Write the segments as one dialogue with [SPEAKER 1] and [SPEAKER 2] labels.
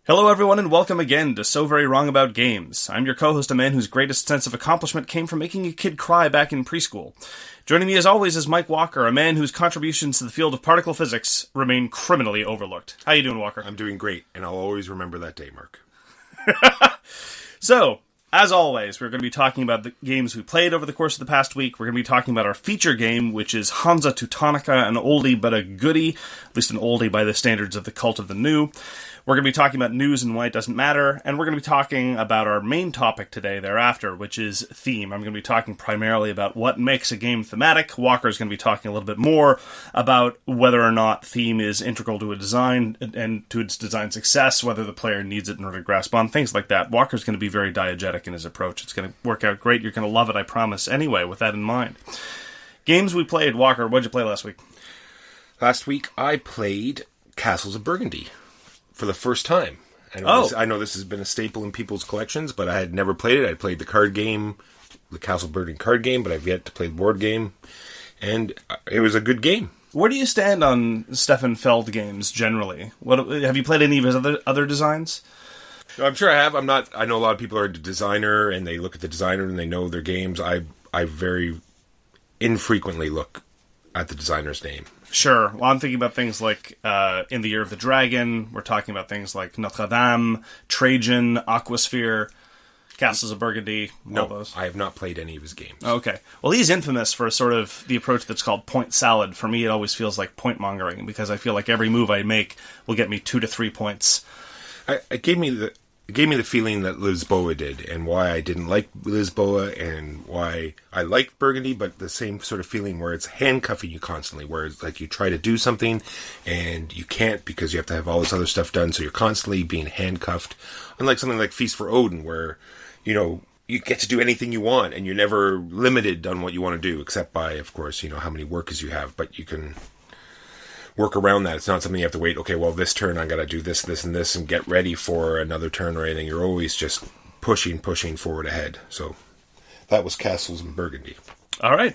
[SPEAKER 1] Hello everyone and welcome again to So Very Wrong About Games. I'm your co-host, a man whose greatest sense of accomplishment came from making a kid cry back in preschool. Joining me as always is Mike Walker, a man whose contributions to the field of particle physics remain criminally overlooked. How you doing, Walker?
[SPEAKER 2] I'm doing great, and I'll always remember that day, Mark.
[SPEAKER 1] So, as always, we're going to be talking about the games we played over the course of the past week. We're going to be talking about our feature game, which is Hansa Teutonica, an oldie but a goodie, at least an oldie by the standards of the Cult of the New. We're going to be talking about news and why it doesn't matter, and we're going to be talking about our main topic today thereafter, which is theme. I'm going to be talking primarily about what makes a game thematic. Walker's going to be talking a little bit more about whether or not theme is integral to a design and to its design success, whether the player needs it in order to grasp on, things like that. Walker's going to be very diegetic in his approach. It's going to work out great. You're going to love it, I promise. Anyway, with that in mind. Games we played. Walker, what did you play last week?
[SPEAKER 2] Last week, I played Castles of Burgundy for the first time. I know this has been a staple in people's collections, but I had never played it. I played the card game, the Castle of Burgundy card game, but I've yet to play the board game, and it was a good game.
[SPEAKER 1] Where do you stand on Stefan Feld games generally? Have you played any of his other designs?
[SPEAKER 2] I'm sure I have. I know a lot of people are a designer, and they look at the designer and they know their games. I very infrequently look at the designer's name.
[SPEAKER 1] Sure. Well, I'm thinking about things like In the Year of the Dragon. We're talking about things like Notre Dame, Trajan, Aquasphere, Castles of Burgundy, all those.
[SPEAKER 2] I have not played any of his games.
[SPEAKER 1] Okay. Well, he's infamous for sort of the approach that's called point salad. For me, it always feels like point mongering, because I feel like every move I make will get me 2 to 3 points.
[SPEAKER 2] It gave me the feeling that Lisboa did, and why I didn't like Lisboa, and why I liked Burgundy, but the same sort of feeling where it's handcuffing you constantly, where it's like you try to do something, and you can't because you have to have all this other stuff done, so you're constantly being handcuffed. Unlike something like Feast for Odin, where, you get to do anything you want, and you're never limited on what you want to do, except by, of course, how many workers you have, but you can work around that. It's not something you have to wait, okay, well, this turn I gotta do this, this, and this, and get ready for another turn or anything. You're always just pushing forward ahead. So that was Castles in Burgundy.
[SPEAKER 1] All right.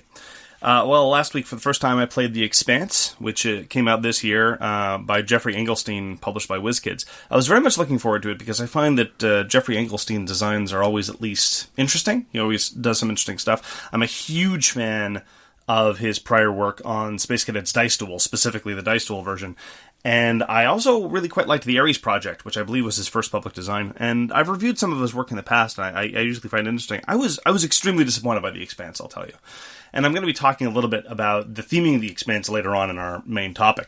[SPEAKER 1] Well, last week, for the first time, I played The Expanse, which came out this year by Geoffrey Engelstein, published by Wizkids. I was very much looking forward to it because I find that Geoffrey Engelstein designs are always at least interesting. He always does some interesting stuff. I'm a huge fan of his prior work on Space Cadets Dice Duel, specifically the Dice Duel version. And I also really quite liked the Ares Project, which I believe was his first public design. And I've reviewed some of his work in the past, and I usually find it interesting. I was extremely disappointed by The Expanse, I'll tell you. And I'm going to be talking a little bit about the theming of The Expanse later on in our main topic.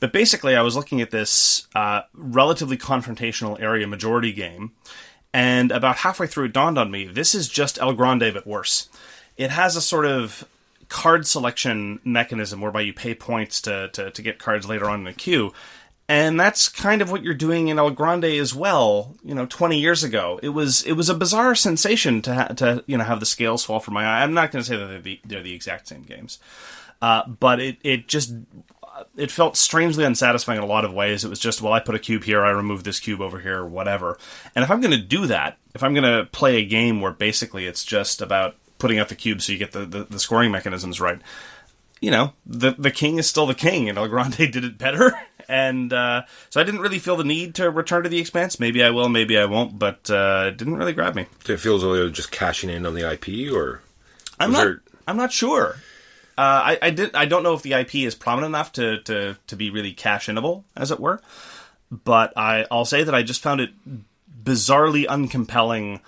[SPEAKER 1] But basically, I was looking at this relatively confrontational area majority game, and about halfway through it dawned on me, this is just El Grande but worse. It has a sort of card selection mechanism whereby you pay points to get cards later on in the queue. And that's kind of what you're doing in El Grande as well, 20 years ago. It was a bizarre sensation to have the scales fall from my eye. I'm not going to say that they're the exact same games. But it felt strangely unsatisfying in a lot of ways. It was just, well, I put a cube here, I remove this cube over here, whatever. And if I'm going to do that, if I'm going to play a game where basically it's just about putting out the cube so you get the scoring mechanisms right, the king is still the king, and El Grande did it better. And so I didn't really feel the need to return to The Expanse. Maybe I will, maybe I won't, but it didn't really grab me.
[SPEAKER 2] Did it feel as though they were just cashing in on the IP, or
[SPEAKER 1] I'm not sure. I don't know if the IP is prominent enough to be really cash-inable, as it were. But I'll say that I just found it bizarrely uncompelling.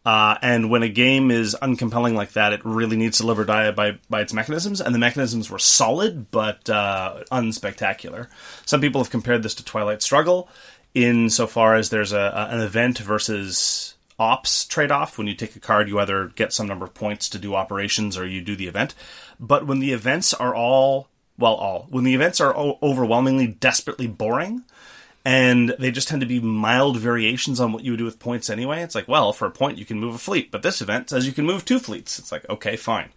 [SPEAKER 1] And when a game is uncompelling like that, it really needs to live or die by its mechanisms. And the mechanisms were solid, but unspectacular. Some people have compared this to Twilight Struggle, insofar as there's an event versus ops trade-off. When you take a card, you either get some number of points to do operations or you do the event. But when the events are overwhelmingly, desperately boring, and they just tend to be mild variations on what you would do with points anyway. It's like, well, for a point you can move a fleet, but this event says you can move 2 fleets. It's like, okay, fine.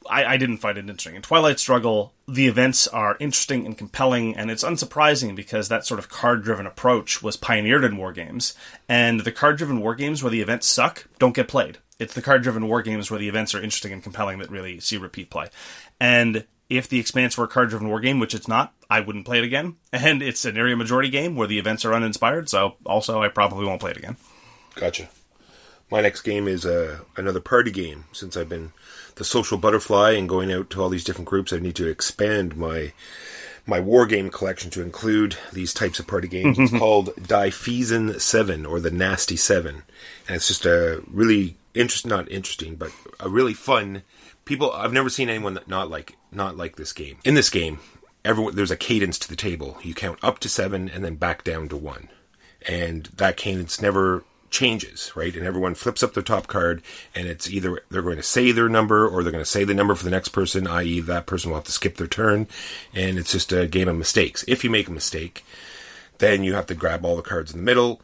[SPEAKER 1] I didn't find it interesting. In Twilight Struggle, the events are interesting and compelling, and it's unsurprising because that sort of card-driven approach was pioneered in wargames, and the card-driven wargames where the events suck don't get played. It's the card-driven wargames where the events are interesting and compelling that really see repeat play. And If the Expanse were a card-driven war game, which it's not, I wouldn't play it again. And it's an area majority game where the events are uninspired, so also I probably won't play it again.
[SPEAKER 2] Gotcha. My next game is another party game. Since I've been the social butterfly and going out to all these different groups, I need to expand my war game collection to include these types of party games. It's called Die Fiesen 7, or the Nasty 7. And it's just a really not interesting, but a really fun... I've never seen anyone not like this game. In this game, there's a cadence to the table. You count up to 7 and then back down to 1. And that cadence never changes, right? And everyone flips up their top card, and it's either they're going to say their number or they're going to say the number for the next person, i.e. that person will have to skip their turn. And it's just a game of mistakes. If you make a mistake, then you have to grab all the cards in the middle.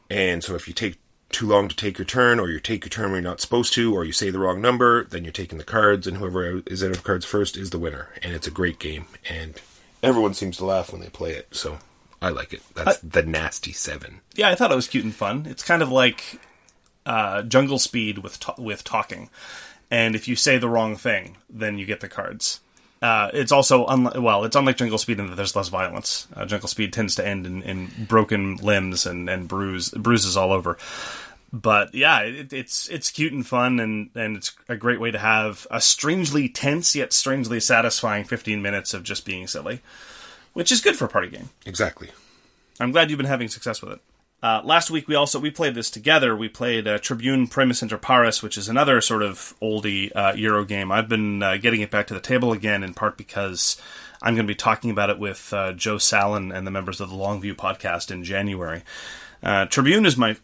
[SPEAKER 2] And so if you take too long to take your turn, or you take your turn when you're not supposed to, or you say the wrong number, then you're taking the cards, and whoever is out of cards first is the winner. And it's a great game, and everyone seems to laugh when they play it, so I like it. That's the Nasty 7.
[SPEAKER 1] Yeah, I thought it was cute and fun. It's kind of like Jungle Speed with talking, and if you say the wrong thing, then you get the cards. It's also it's unlike Jungle Speed in that there's less violence. Jungle Speed tends to end in broken limbs and bruises all over. But yeah, it's cute and fun, and it's a great way to have a strangely tense yet strangely satisfying 15 minutes of just being silly, which is good for a party game.
[SPEAKER 2] Exactly.
[SPEAKER 1] I'm glad you've been having success with it. Last week we played this together. We played Tribune Primus Inter Pares, which is another sort of oldie Euro game. I've been getting it back to the table again, in part because I'm going to be talking about it with Joe Sallin and the members of the Longview podcast in January. Tribune is my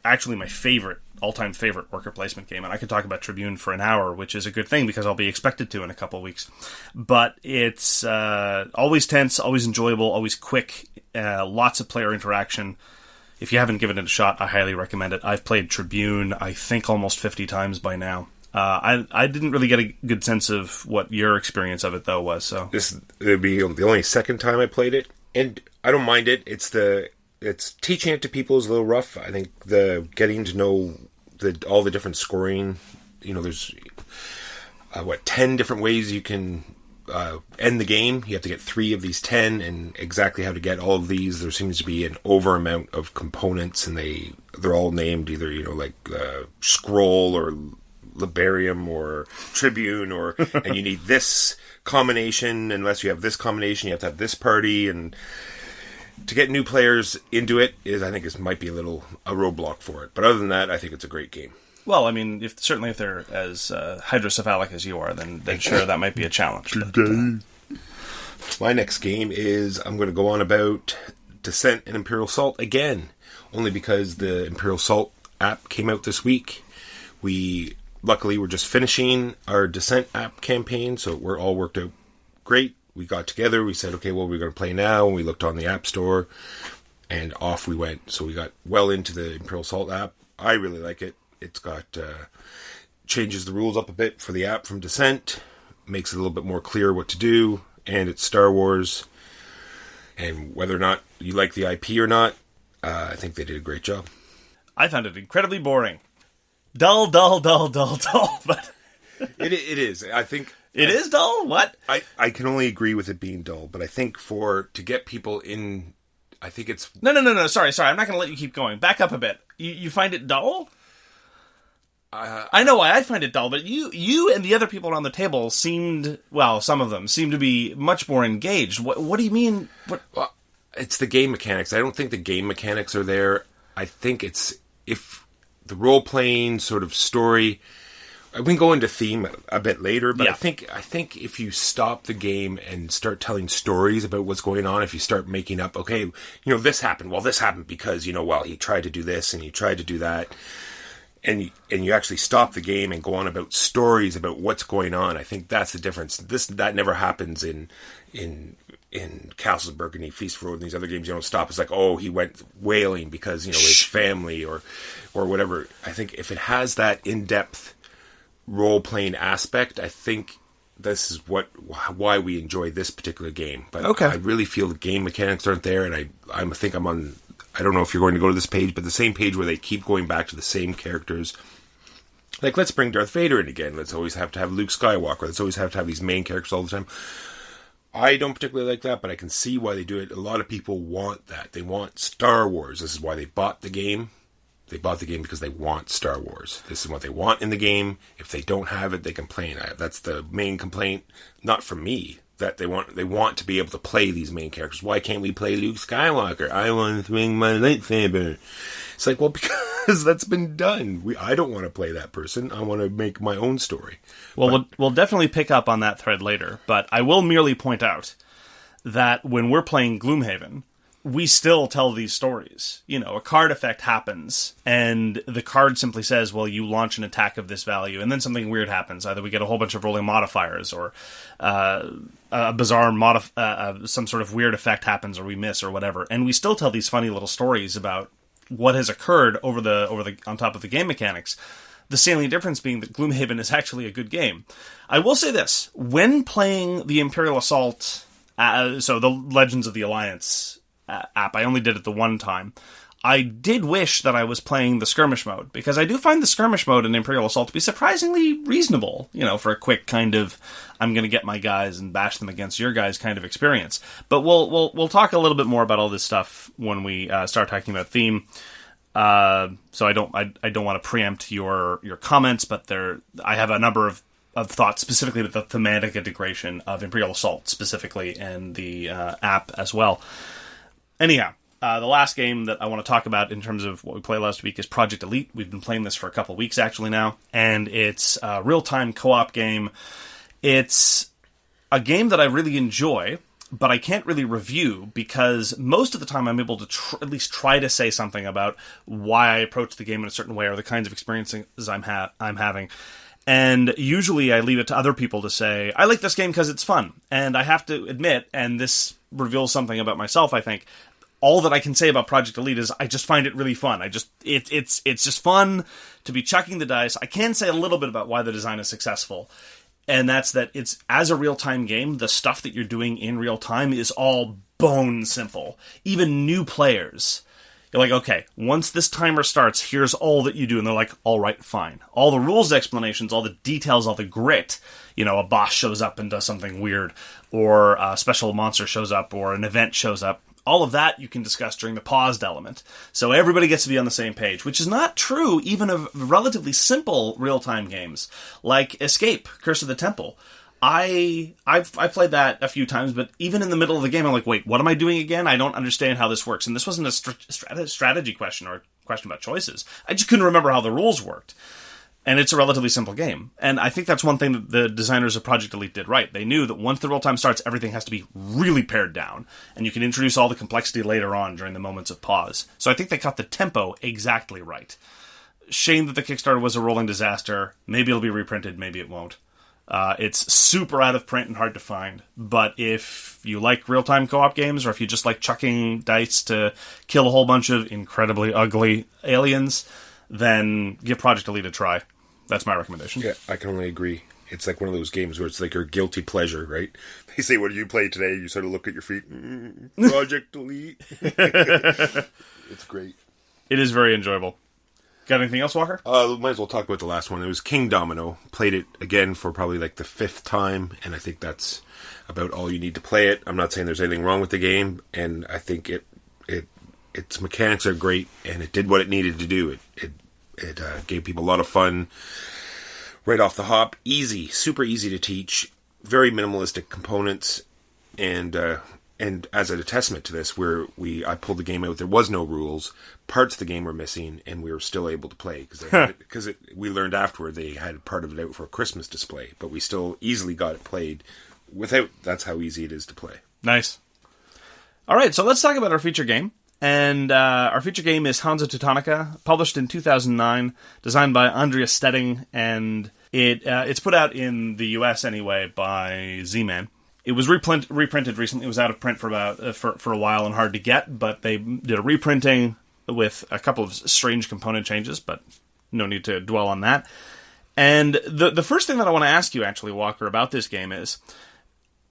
[SPEAKER 1] all-time favorite worker placement game, and I could talk about Tribune for an hour, which is a good thing because I'll be expected to in a couple of weeks. But it's always tense, always enjoyable, always quick, lots of player interaction. If you haven't given it a shot, I highly recommend it. I've played Tribune, I think, almost 50 times by now. I didn't really get a good sense of what your experience of it, though, was. So
[SPEAKER 2] this would be the only second time I played it, and I don't mind it. It's teaching it to people is a little rough. I think the getting to know all the different scoring. There's 10 different ways you can end the game. You have to get 3 of these 10, and exactly how to get all of these. There seems to be an over amount of components, and they're all named either scroll or liberium or tribune, and you need this combination. Unless you have this combination, you have to have this party. And to get new players into it might be a roadblock for it. But other than that, I think it's a great game.
[SPEAKER 1] Well, I mean, if they're as hydrocephalic as you are, then sure, that might be a challenge.
[SPEAKER 2] My next game is, I'm going to go on about Descent and Imperial Salt again, only because the Imperial Salt app came out this week. Luckily, we're just finishing our Descent app campaign, so we're all worked out great. We got together, we said, okay, what are we going to play now? And we looked on the App Store, and off we went. So we got well into the Imperial Salt app. I really like it. It's got changes the rules up a bit for the app from Descent, makes it a little bit more clear what to do, and it's Star Wars. And whether or not you like the IP or not, I think they did a great job.
[SPEAKER 1] I found it incredibly boring. Dull, but...
[SPEAKER 2] It is. I think...
[SPEAKER 1] It is dull? What?
[SPEAKER 2] I can only agree with it being dull, but I think to get people in, I think it's...
[SPEAKER 1] No, sorry, I'm not going to let you keep going. Back up a bit. You find it dull? I know why I find it dull, but you and the other people around the table some of them seemed to be much more engaged. What do you mean?
[SPEAKER 2] Well, it's the game mechanics. I don't think the game mechanics are there. I think if the role-playing sort of story... We can go into theme a bit later, but yeah. I think if you stop the game and start telling stories about what's going on, if you start making up, okay, this happened. Well, this happened because, he tried to do this and he tried to do that. And you actually stop the game and go on about stories about what's going on. I think that's the difference. That never happens in Castles of Burgundy, Feast for Road, and these other games. You don't stop. It's like, oh, he went whaling because, his family or whatever. I think if it has that in-depth role-playing aspect, I think this is why we enjoy this particular game. But okay. I really feel the game mechanics aren't there, and I think I'm on... I don't know if you're going to go to this page, but the same page where they keep going back to the same characters. Like, let's bring Darth Vader in again. Let's always have to have Luke Skywalker. Let's always have to have these main characters all the time. I don't particularly like that, but I can see why they do it. A lot of people want that. They want Star Wars. This is why they bought the game. They bought the game because they want Star Wars. This is what they want in the game. If they don't have it, they complain. That's the main complaint, not from me. That they want to be able to play these main characters. Why can't we play Luke Skywalker? I want to swing my lightsaber. It's like, well, because that's been done. I don't want to play that person. I want to make my own story.
[SPEAKER 1] Well, we'll definitely pick up on that thread later, but I will merely point out that when we're playing Gloomhaven, we still tell these stories. You know, a card effect happens, and the card simply says, well, you launch an attack of this value, and then something weird happens. Either we get a whole bunch of rolling modifiers, or a bizarre some sort of weird effect happens, or we miss, or whatever. And we still tell these funny little stories about what has occurred over the on top of the game mechanics. The salient difference being that Gloomhaven is actually a good game. I will say this: when playing the Imperial Assault, so the Legends of the Alliance app, I only did it the one time. I did wish that I was playing the skirmish mode, because I do find the skirmish mode in Imperial Assault to be surprisingly reasonable, you know, for a quick kind of, I'm going to get my guys and bash them against your guys kind of experience. But we'll talk a little bit more about all this stuff when we start talking about theme. So I don't want to preempt your comments, but I have a number of thoughts specifically with the thematic integration of Imperial Assault specifically, and the app as well. Anyhow, the last game that I want to talk about in terms of what we played last week is Project Elite. We've been playing this for a couple of weeks actually now, and it's a real-time co-op game. It's a game that I really enjoy, but I can't really review because most of the time I'm able to at least try to say something about why I approach the game in a certain way or the kinds of experiences I'm having. And usually I leave it to other people to say, I like this game because it's fun. And I have to admit, and this reveals something about myself, I think, all that I can say about Project Elite is I just find it really fun. It's just fun to be chucking the dice. I can say a little bit about why the design is successful. And that's that it's, as a real-time game, the stuff that you're doing in real time is all bone simple. Even new players, you're like, okay, once this timer starts, here's all that you do. And they're like, all right, fine. All the rules explanations, all the details, all the grit. You know, a boss shows up and does something weird, or a special monster shows up, or an event shows up. All of that you can discuss during the paused element. So everybody gets to be on the same page, which is not true even of relatively simple real-time games, like Escape, Curse of the Temple. I've played that a few times, but even in the middle of the game, I'm like, wait, what am I doing again? I don't understand how this works. And this wasn't a strategy question or a question about choices. I just couldn't remember how the rules worked. And it's a relatively simple game. And I think that's one thing that the designers of Project Elite did right. They knew that once the real-time starts, everything has to be really pared down. And you can introduce all the complexity later on during the moments of pause. So I think they got the tempo exactly right. Shame that the Kickstarter was a rolling disaster. Maybe it'll be reprinted, maybe it won't. It's super out of print and hard to find. But if you like real-time co-op games, or if you just like chucking dice to kill a whole bunch of incredibly ugly aliens, then give Project Elite a try. That's my recommendation.
[SPEAKER 2] Yeah, I can only agree. It's like one of those games where it's like your guilty pleasure, right? They say, what did you play today? You sort of look at your feet. Project Elite. It's great.
[SPEAKER 1] It is very enjoyable. Got anything else, Walker?
[SPEAKER 2] Might as well talk about the last one. It was Kingdomino. Played it again for probably like the 5th time, and I think that's about all you need to play it. I'm not saying there's anything wrong with the game, and I think its mechanics are great, and it did what it needed to do. It gave people a lot of fun right off the hop. Easy, super easy to teach. Very minimalistic components, and as a testament to this, I pulled the game out. There was no rules. Parts of the game were missing, and we were still able to play because we learned afterward they had part of it out for a Christmas display, but we still easily got it played without. That's how easy it is to play.
[SPEAKER 1] Nice. All right, so let's talk about our feature game. And our feature game is Hansa Teutonica, published in 2009, designed by Andreas Steding, and it's put out in the US anyway by Z-Man. It was reprinted recently. It was out of print for a while and hard to get, but they did a reprinting with a couple of strange component changes, but no need to dwell on that. And the first thing that I want to ask you, actually, Walker, about this game is,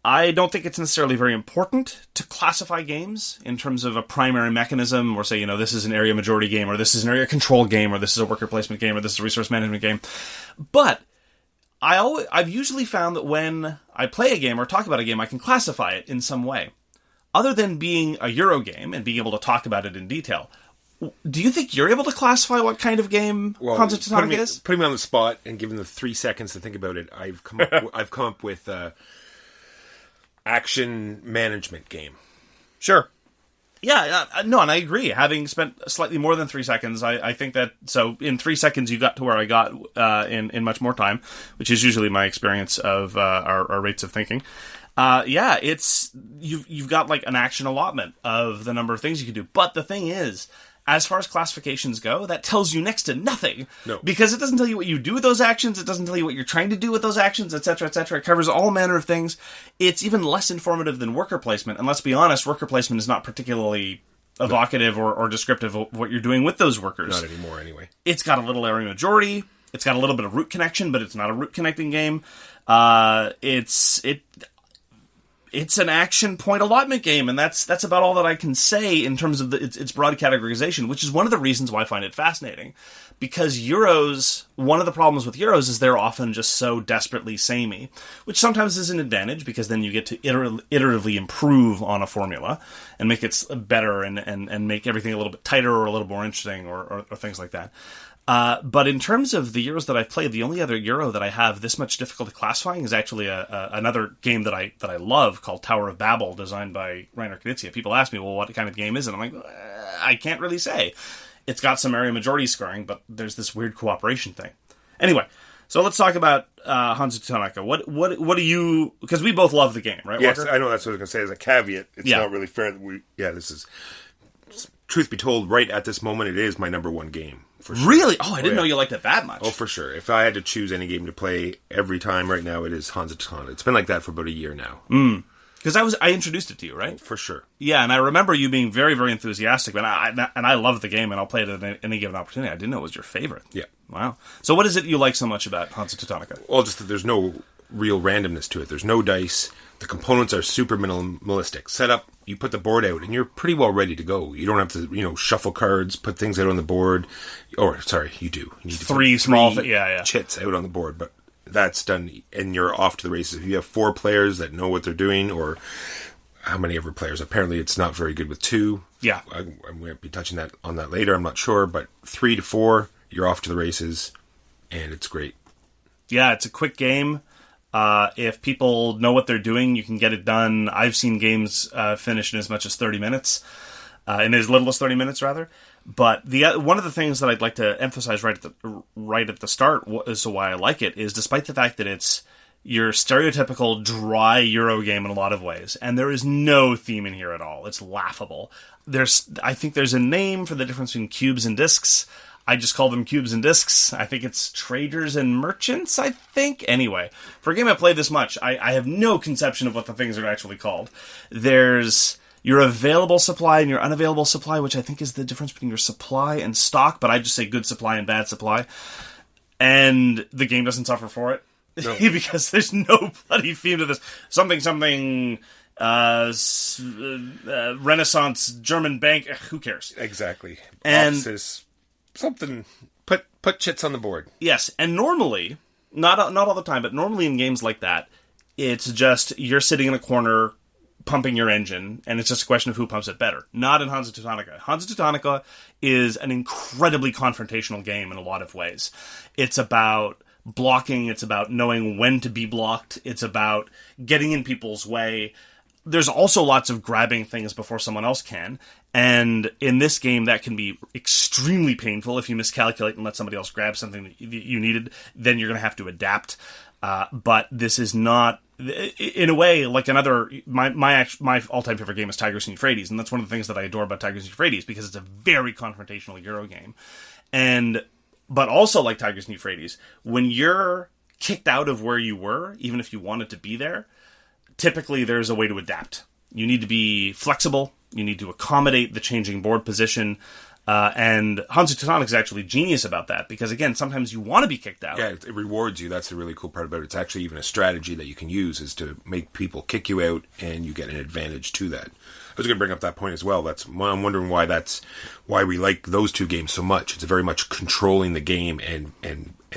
[SPEAKER 1] I don't think it's necessarily very important to classify games in terms of a primary mechanism, or say, this is an area majority game, or this is an area control game, or this is a worker placement game, or this is a resource management game. But I've usually found that when I play a game or talk about a game, I can classify it in some way. Other than being a Euro game and being able to talk about it in detail, do you think you're able to classify what kind of game Hansa Teutonica is?
[SPEAKER 2] Putting me on the spot and giving the 3 seconds to think about it, I've come up with action management game.
[SPEAKER 1] Sure. Yeah, no, and I agree. Having spent slightly more than 3 seconds, I think that, so in 3 seconds you got to where I got in much more time, which is usually my experience of our rates of thinking. Yeah, it's, you've got like an action allotment of the number of things you can do. But the thing is, as far as classifications go, that tells you next to nothing.
[SPEAKER 2] No.
[SPEAKER 1] Because it doesn't tell you what you do with those actions, it doesn't tell you what you're trying to do with those actions, etc., etc. It covers all manner of things. It's even less informative than worker placement, and let's be honest, worker placement is not particularly evocative or descriptive of what you're doing with those workers.
[SPEAKER 2] Not anymore, anyway.
[SPEAKER 1] It's got a little area majority, it's got a little bit of root connection, but it's not a root connecting game. It's an action point allotment game, and that's about all that I can say in terms of its broad categorization, which is one of the reasons why I find it fascinating. Because Euros, one of the problems with Euros is they're often just so desperately samey, which sometimes is an advantage, because then you get to iteratively improve on a formula and make it better and make everything a little bit tighter or a little more interesting or things like that. But in terms of the Euros that I've played, the only other Euro that I have this much difficulty classifying is actually another game that I love called Tower of Babel, designed by Rainer Knizia. People ask me, well, what kind of game is it? I'm like, I can't really say. It's got some area majority scoring, but there's this weird cooperation thing. Anyway, so let's talk about Hansa Teutonica. What do you... Because we both love the game, right,
[SPEAKER 2] Yes,
[SPEAKER 1] Walker?
[SPEAKER 2] I know that's what I was going to say. As a caveat, it's not really fair that this is... Truth be told, right at this moment, it is my number one game. For sure.
[SPEAKER 1] Really? Oh, I didn't know you liked it that much.
[SPEAKER 2] Oh, for sure. If I had to choose any game to play every time right now, it is Hansa Teutonica. It's been like that for about a year now.
[SPEAKER 1] Because I introduced it to you, right?
[SPEAKER 2] For sure.
[SPEAKER 1] Yeah, and I remember you being very, very enthusiastic, and I love the game, and I'll play it at any given opportunity. I didn't know it was your favorite.
[SPEAKER 2] Yeah.
[SPEAKER 1] Wow. So what is it you like so much about Hansa Teutonica?
[SPEAKER 2] Well, just that there's no real randomness to it. There's no dice. The components are super minimalistic. Set up, you put the board out, and you're pretty well ready to go. You don't have to, shuffle cards, put things out on the board. Or, sorry, you do. You need to
[SPEAKER 1] three
[SPEAKER 2] chits out on the board, but that's done, and you're off to the races. If you have 4 players that know what they're doing, or how many ever players, apparently it's not very good with 2.
[SPEAKER 1] Yeah.
[SPEAKER 2] I'm going to be touching on that later, I'm not sure, but 3 to 4, you're off to the races, and it's great.
[SPEAKER 1] Yeah, it's a quick game. If people know what they're doing, you can get it done. I've seen games finish in as much as 30 minutes, in as little as 30 minutes, rather. But one of the things that I'd like to emphasize right at the start as to why I like it is, despite the fact that it's your stereotypical dry Euro game in a lot of ways, and there is no theme in here at all. It's laughable. I think there's a name for the difference between cubes and discs. I just call them cubes and discs. I think it's traders and merchants, I think. Anyway, for a game I played this much, I have no conception of what the things are actually called. There's your available supply and your unavailable supply, which I think is the difference between your supply and stock, but I just say good supply and bad supply. And the game doesn't suffer for it. No. Because there's no bloody theme to this. Something... Renaissance German bank. Who cares?
[SPEAKER 2] Exactly.
[SPEAKER 1] And...
[SPEAKER 2] Offices... Something, put chits on the board.
[SPEAKER 1] Yes, and normally, not all the time, but normally in games like that, it's just you're sitting in a corner pumping your engine, and it's just a question of who pumps it better. Not in Hansa Teutonica. Hansa Teutonica is an incredibly confrontational game in a lot of ways. It's about blocking, it's about knowing when to be blocked, it's about getting in people's way. There's also lots of grabbing things before someone else can, and in this game that can be extremely painful. If you miscalculate and let somebody else grab something that you needed, then you're going to have to adapt. But this is not, in a way, like another, my all-time favorite game is Tigris and Euphrates, and that's one of the things that I adore about Tigris and Euphrates, because it's a very confrontational Euro game. But also like Tigris and Euphrates, when you're kicked out of where you were, even if you wanted to be there, typically there's a way to adapt. You need to be flexible. You need to accommodate the changing board position. And Hansa Teutonica is actually genius about that, because, again, sometimes you want to be kicked out.
[SPEAKER 2] Yeah, it rewards you. That's the really cool part about it. It's actually even a strategy that you can use, is to make people kick you out, and you get an advantage to that. was going to bring up that point as well. I'm wondering why we like those two games so much. It's very much controlling the game and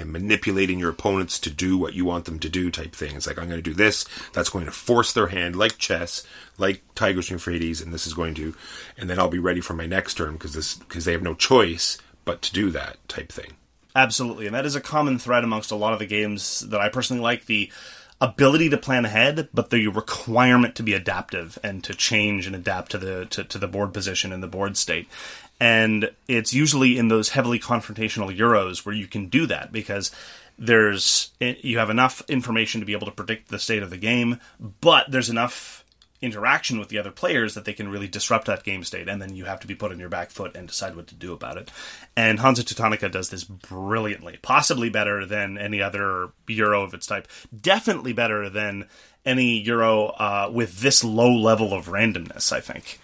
[SPEAKER 2] manipulating your opponents to do what you want them to do type thing. It's like, I'm going to do this. That's going to force their hand, like chess, like Tigris and Euphrates, and this is going to, and then I'll be ready for my next turn because they have no choice but to do that type thing.
[SPEAKER 1] Absolutely, and that is a common thread amongst a lot of the games that I personally like, the ability to plan ahead, but the requirement to be adaptive and to change and adapt to the board position and the board state. And it's usually in those heavily confrontational Euros where you can do that, because you have enough information to be able to predict the state of the game, but there's enough interaction with the other players that they can really disrupt that game state, and then you have to be put on your back foot and decide what to do about it. And Hansa Teutonica does this brilliantly, possibly better than any other Euro of its type, definitely better than any Euro with this low level of randomness, I think.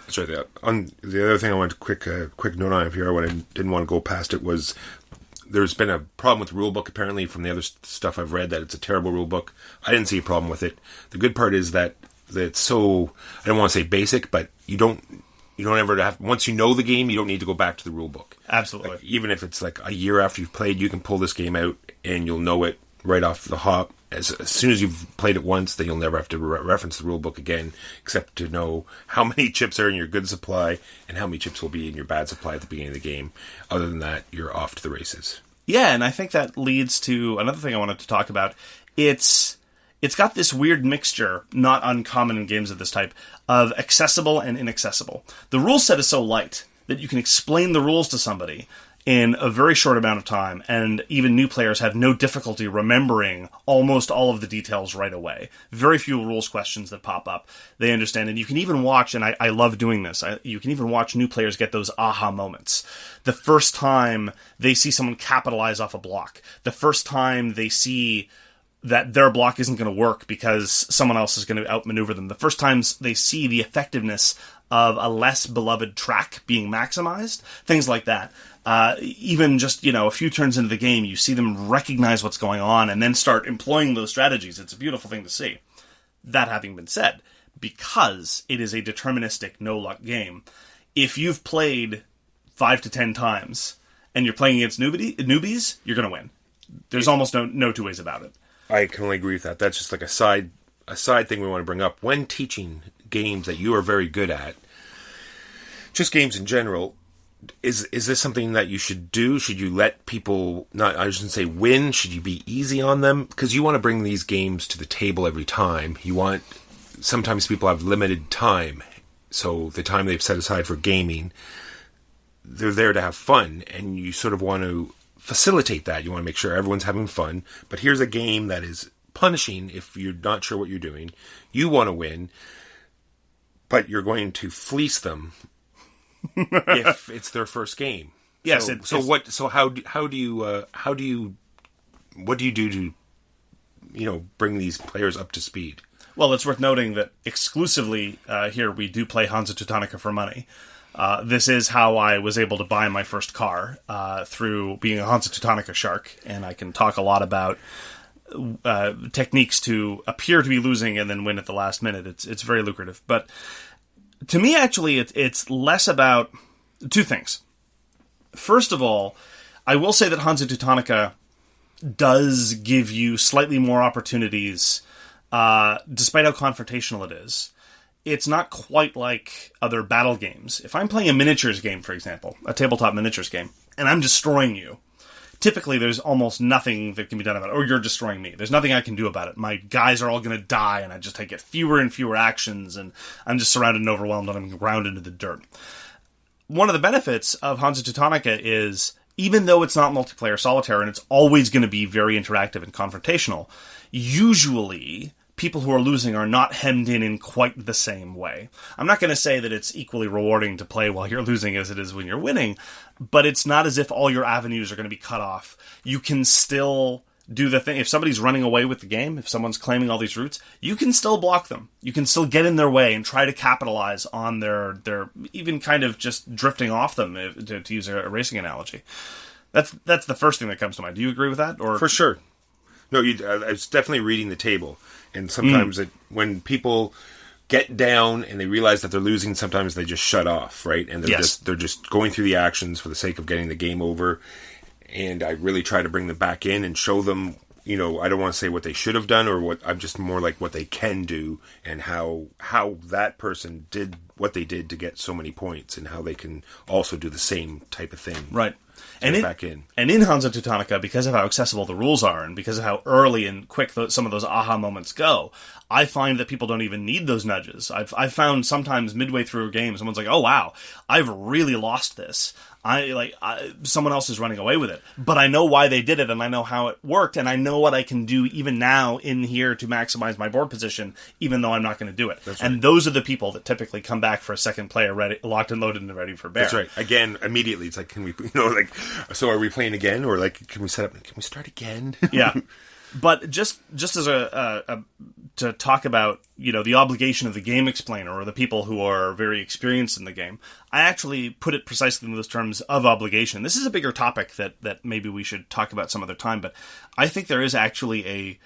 [SPEAKER 2] That's right. On the other thing I wanted to quick note on here, what I didn't want to go past it, was there's been a problem with the rulebook apparently from the other stuff I've read, that it's a terrible rulebook. I didn't see a problem with it. The good part is that it's so, I don't want to say basic, but you don't ever have, once you know the game, you don't need to go back to the rule book.
[SPEAKER 1] Absolutely.
[SPEAKER 2] Like, even if it's like a year after you've played, you can pull this game out and you'll know it right off the hop. As soon as you've played it once, then you'll never have to reference the rule book again, except to know how many chips are in your good supply and how many chips will be in your bad supply at the beginning of the game. Other than that, you're off to the races.
[SPEAKER 1] Yeah, and I think that leads to another thing I wanted to talk about. It's got this weird mixture, not uncommon in games of this type, of accessible and inaccessible. The rule set is so light that you can explain the rules to somebody in a very short amount of time, and even new players have no difficulty remembering almost all of the details right away. Very few rules questions that pop up. They understand, and you can even watch, and I love doing this, you can even watch new players get those aha moments. The first time they see someone capitalize off a block. The first time they see that their block isn't going to work because someone else is going to outmaneuver them. The first times they see the effectiveness of a less beloved track being maximized, things like that. Even just, a few turns into the game, you see them recognize what's going on and then start employing those strategies. It's a beautiful thing to see. That having been said, because it is a deterministic no-luck game, if you've played 5 to 10 times and you're playing against newbies, you're going to win. There's almost no two ways about it.
[SPEAKER 2] I can only agree with that. That's just like a side thing we want to bring up. When teaching games that you are very good at, just games in general, is this something that you should do? Should you let people, I shouldn't say win, should you be easy on them? Because you want to bring these games to the table every time. Sometimes people have limited time, so the time they've set aside for gaming, they're there to have fun, and you sort of want to facilitate that. You want to make sure everyone's having fun, but here's a game that is punishing if you're not sure what you're doing. You want to win, but you're going to fleece them if it's their first game.
[SPEAKER 1] Yes.
[SPEAKER 2] What do you do to bring these players up to speed?
[SPEAKER 1] Well, it's worth noting that exclusively here we do play Hansa Teutonica for money. This is how I was able to buy my first car, through being a Hansa Teutonica shark, and I can talk a lot about techniques to appear to be losing and then win at the last minute. It's very lucrative. But to me, actually, it's less about two things. First of all, I will say that Hansa Teutonica does give you slightly more opportunities, despite how confrontational it is. It's not quite like other battle games. If I'm playing a miniatures game, for example, a tabletop miniatures game, and I'm destroying you, typically there's almost nothing that can be done about it, or you're destroying me. There's nothing I can do about it. My guys are all going to die, and I get fewer and fewer actions, and I'm just surrounded and overwhelmed, and I'm ground into the dirt. One of the benefits of Hansa Teutonica is, even though it's not multiplayer solitaire, and it's always going to be very interactive and confrontational, usually people who are losing are not hemmed in quite the same way. I'm not going to say that it's equally rewarding to play while you're losing as it is when you're winning, but it's not as if all your avenues are going to be cut off. You can still do the thing. If somebody's running away with the game, if someone's claiming all these routes, you can still block them. You can still get in their way and try to capitalize on their even kind of just drifting off them, to use a racing analogy. That's the first thing that comes to mind. Do you agree with that? Or
[SPEAKER 2] for sure. No, I was definitely reading the table. And sometimes when people get down and they realize that they're losing, sometimes they just shut off, right? And they're just going through the actions for the sake of getting the game over. And I really try to bring them back in and show them, I don't want to say what they should have done or what, I'm just more like what they can do and how that person did what they did to get so many points and how they can also do the same type of thing.
[SPEAKER 1] Right.
[SPEAKER 2] And
[SPEAKER 1] in Hansa Teutonica, because of how accessible the rules are and because of how early and quick some of those aha moments go, I find that people don't even need those nudges. I've found sometimes midway through a game, someone's like, "Oh wow, I've really lost this. Someone else is running away with it, but I know why they did it, and I know how it worked, and I know what I can do even now in here to maximize my board position, even though I'm not going to do it."
[SPEAKER 2] That's
[SPEAKER 1] and
[SPEAKER 2] right.
[SPEAKER 1] Those are the people that typically come back for a second player, ready, locked and loaded, and ready for bear.
[SPEAKER 2] That's right. Again, immediately, it's like, can we, so are we playing again, or like, can we start again?
[SPEAKER 1] Yeah. But just as to talk about, the obligation of the game explainer or the people who are very experienced in the game, I actually put it precisely in those terms of obligation. This is a bigger topic that maybe we should talk about some other time, but I think there is actually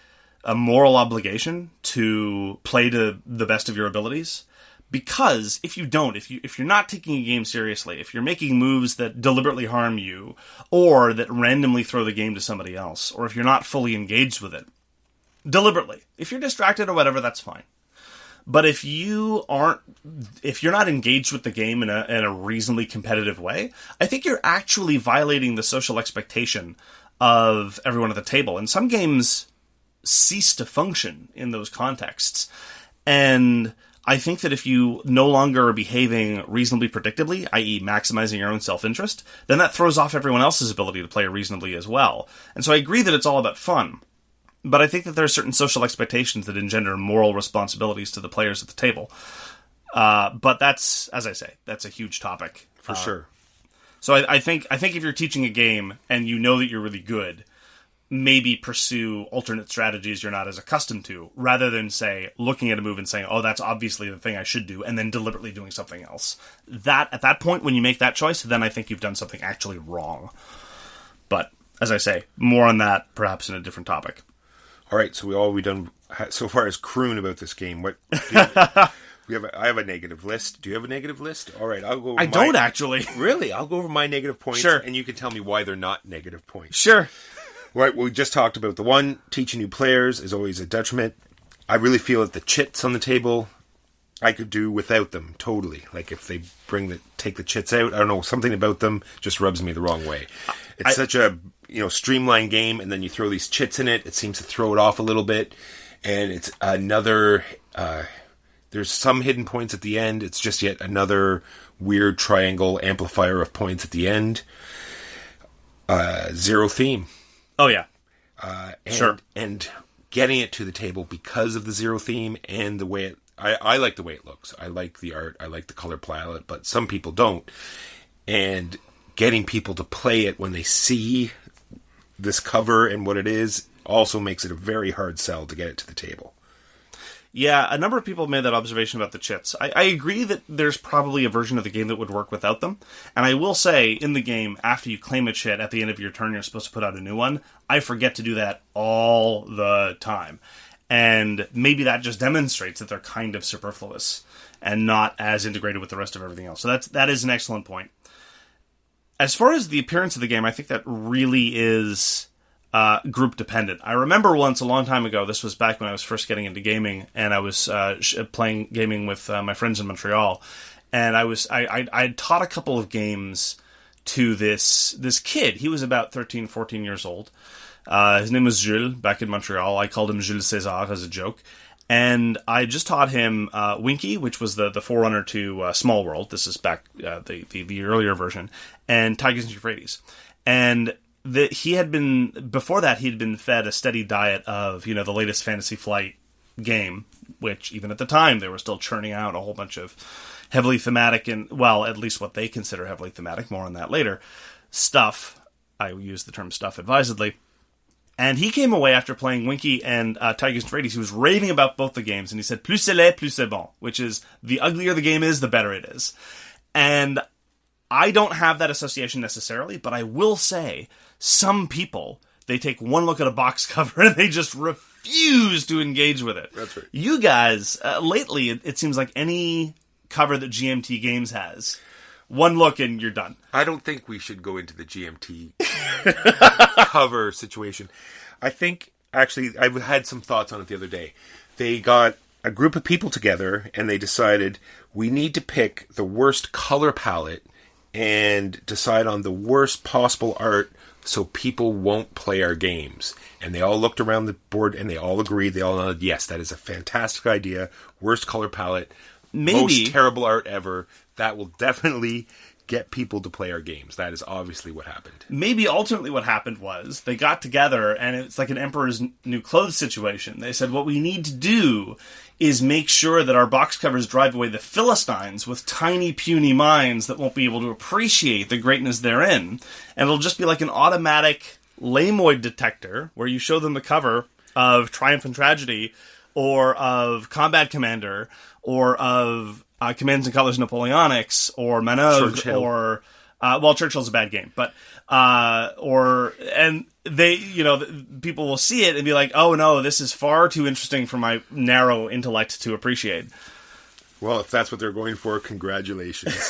[SPEAKER 1] a moral obligation to play to the best of your abilities. Because if you don't, if you're not taking a game seriously, if you're making moves that deliberately harm you, or that randomly throw the game to somebody else, or if you're not fully engaged with it, deliberately, if you're distracted or whatever, that's fine. But if you're not engaged with the game in a reasonably competitive way, I think you're actually violating the social expectation of everyone at the table. And some games cease to function in those contexts. And I think that if you no longer are behaving reasonably predictably, i.e. maximizing your own self-interest, then that throws off everyone else's ability to play reasonably as well. And so I agree that it's all about fun, but I think that there are certain social expectations that engender moral responsibilities to the players at the table. But that's, as I say, that's a huge topic.
[SPEAKER 2] For sure.
[SPEAKER 1] So I think if you're teaching a game and you know that you're really good, maybe pursue alternate strategies you're not as accustomed to, rather than, say, looking at a move and saying, "Oh, that's obviously the thing I should do," and then deliberately doing something else. At that point, when you make that choice, then I think you've done something actually wrong. But, as I say, more on that, perhaps in a different topic.
[SPEAKER 2] All right, so all we've done so far is croon about this game. What? I have a negative list. Do you have a negative list? All right, I'll go over
[SPEAKER 1] don't actually.
[SPEAKER 2] Really? I'll go over my negative points,
[SPEAKER 1] Sure.
[SPEAKER 2] And you can tell me why they're not negative points.
[SPEAKER 1] Sure.
[SPEAKER 2] Right, we just talked about the one, teaching new players is always a detriment. I really feel that the chits on the table, I could do without them, totally. Like, if they take the chits out, I don't know, something about them just rubs me the wrong way. It's such a, streamlined game, and then you throw these chits in it, it seems to throw it off a little bit, and it's another, there's some hidden points at the end, it's just yet another weird triangle amplifier of points at the end. Zero theme.
[SPEAKER 1] Oh, yeah.
[SPEAKER 2] Sure. And getting it to the table because of the zero theme and the way I like the way it looks. I like the art. I like the color palette, but some people don't. And getting people to play it when they see this cover and what it is also makes it a very hard sell to get it to the table.
[SPEAKER 1] Yeah, a number of people made that observation about the chits. I agree that there's probably a version of the game that would work without them. And I will say, in the game, after you claim a chit, at the end of your turn, you're supposed to put out a new one. I forget to do that all the time. And maybe that just demonstrates that they're kind of superfluous and not as integrated with the rest of everything else. So that is an excellent point. As far as the appearance of the game, I think that really is group dependent. I remember once a long time ago, this was back when I was first getting into gaming, and I was playing gaming with my friends in Montreal, and I taught a couple of games to this kid. He was about 13, 14 years old. His name was Jules, back in Montreal. I called him Jules César as a joke. And I just taught him Winky, which was the forerunner to Small World. This is back the earlier version, and Tigers and Euphrates. And before that, he'd been fed a steady diet of, the latest Fantasy Flight game, which even at the time, they were still churning out a whole bunch of heavily thematic and, well, at least what they consider heavily thematic, more on that later, stuff. I use the term stuff advisedly. And he came away after playing Winky and Tigers and Euphrates. He was raving about both the games, and he said, plus c'est laid, plus c'est bon, which is, the uglier the game is, the better it is. And I don't have that association necessarily, but I will say, some people, they take one look at a box cover and they just refuse refuse to engage with it.
[SPEAKER 2] That's right.
[SPEAKER 1] You guys, lately, it seems like any cover that GMT Games has, one look and you're done.
[SPEAKER 2] I don't think we should go into the GMT cover situation. I think, actually, I had some thoughts on it the other day. They got a group of people together and they decided we need to pick the worst color palette and decide on the worst possible art so people won't play our games. And they all looked around the board and they all agreed. They all nodded, yes, that is a fantastic idea. Worst color palette.
[SPEAKER 1] Maybe.
[SPEAKER 2] Most terrible art ever. That will definitely get people to play our games. That is obviously what happened.
[SPEAKER 1] Maybe ultimately what happened was they got together and it's like an Emperor's New Clothes situation. They said, what we need to do is make sure that our box covers drive away the Philistines with tiny, puny minds that won't be able to appreciate the greatness therein. And it'll just be like an automatic lamoid detector where you show them the cover of Triumph and Tragedy or of Combat Commander or of Commands and Colors Napoleonics or Maneuver or... well, Churchill's a bad game, but... and they, people will see it and be like, oh no, this is far too interesting for my narrow intellect to appreciate.
[SPEAKER 2] Well, if that's what they're going for, congratulations.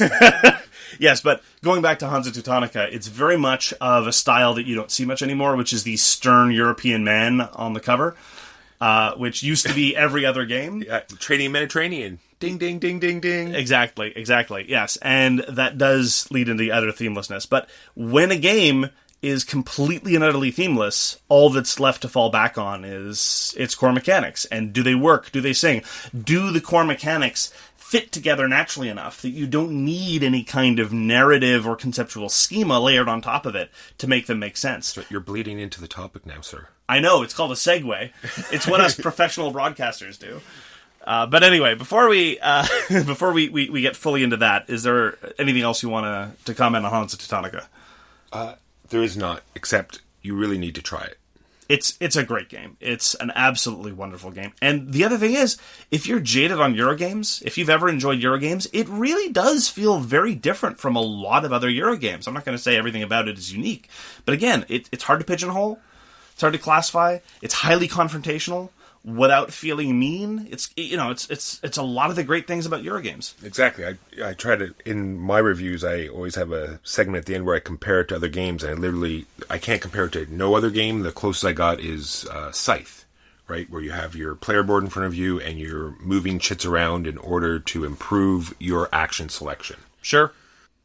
[SPEAKER 1] Yes, but going back to Hansa Teutonica, it's very much of a style that you don't see much anymore, which is the stern European man on the cover, which used to be every other game.
[SPEAKER 2] Trading Mediterranean. Ding, ding, ding, ding, ding.
[SPEAKER 1] Exactly, yes. And that does lead into the utter themelessness. But when a game is completely and utterly themeless, all that's left to fall back on is its core mechanics. And do they work? Do they sing? Do the core mechanics fit together naturally enough that you don't need any kind of narrative or conceptual schema layered on top of it to make them make sense?
[SPEAKER 2] So you're bleeding into the topic now, sir.
[SPEAKER 1] I know, it's called a segue. It's what us professional broadcasters do. But anyway, before we get fully into that, is there anything else you want to comment on Hansa Teutonica?
[SPEAKER 2] There is not, except you really need to try it.
[SPEAKER 1] It's a great game. It's an absolutely wonderful game. And the other thing is, if you're jaded on Eurogames, if you've ever enjoyed Eurogames, it really does feel very different from a lot of other Eurogames. I'm not going to say everything about it is unique, but again, it's hard to pigeonhole. It's hard to classify. It's highly confrontational without feeling mean. It's a lot of the great things about Eurogames.
[SPEAKER 2] Exactly. I try to, in my reviews, I always have a segment at the end where I compare it to other games, and I can't compare it to no other game. The closest I got is Scythe, right? Where you have your player board in front of you and you're moving chits around in order to improve your action selection.
[SPEAKER 1] Sure.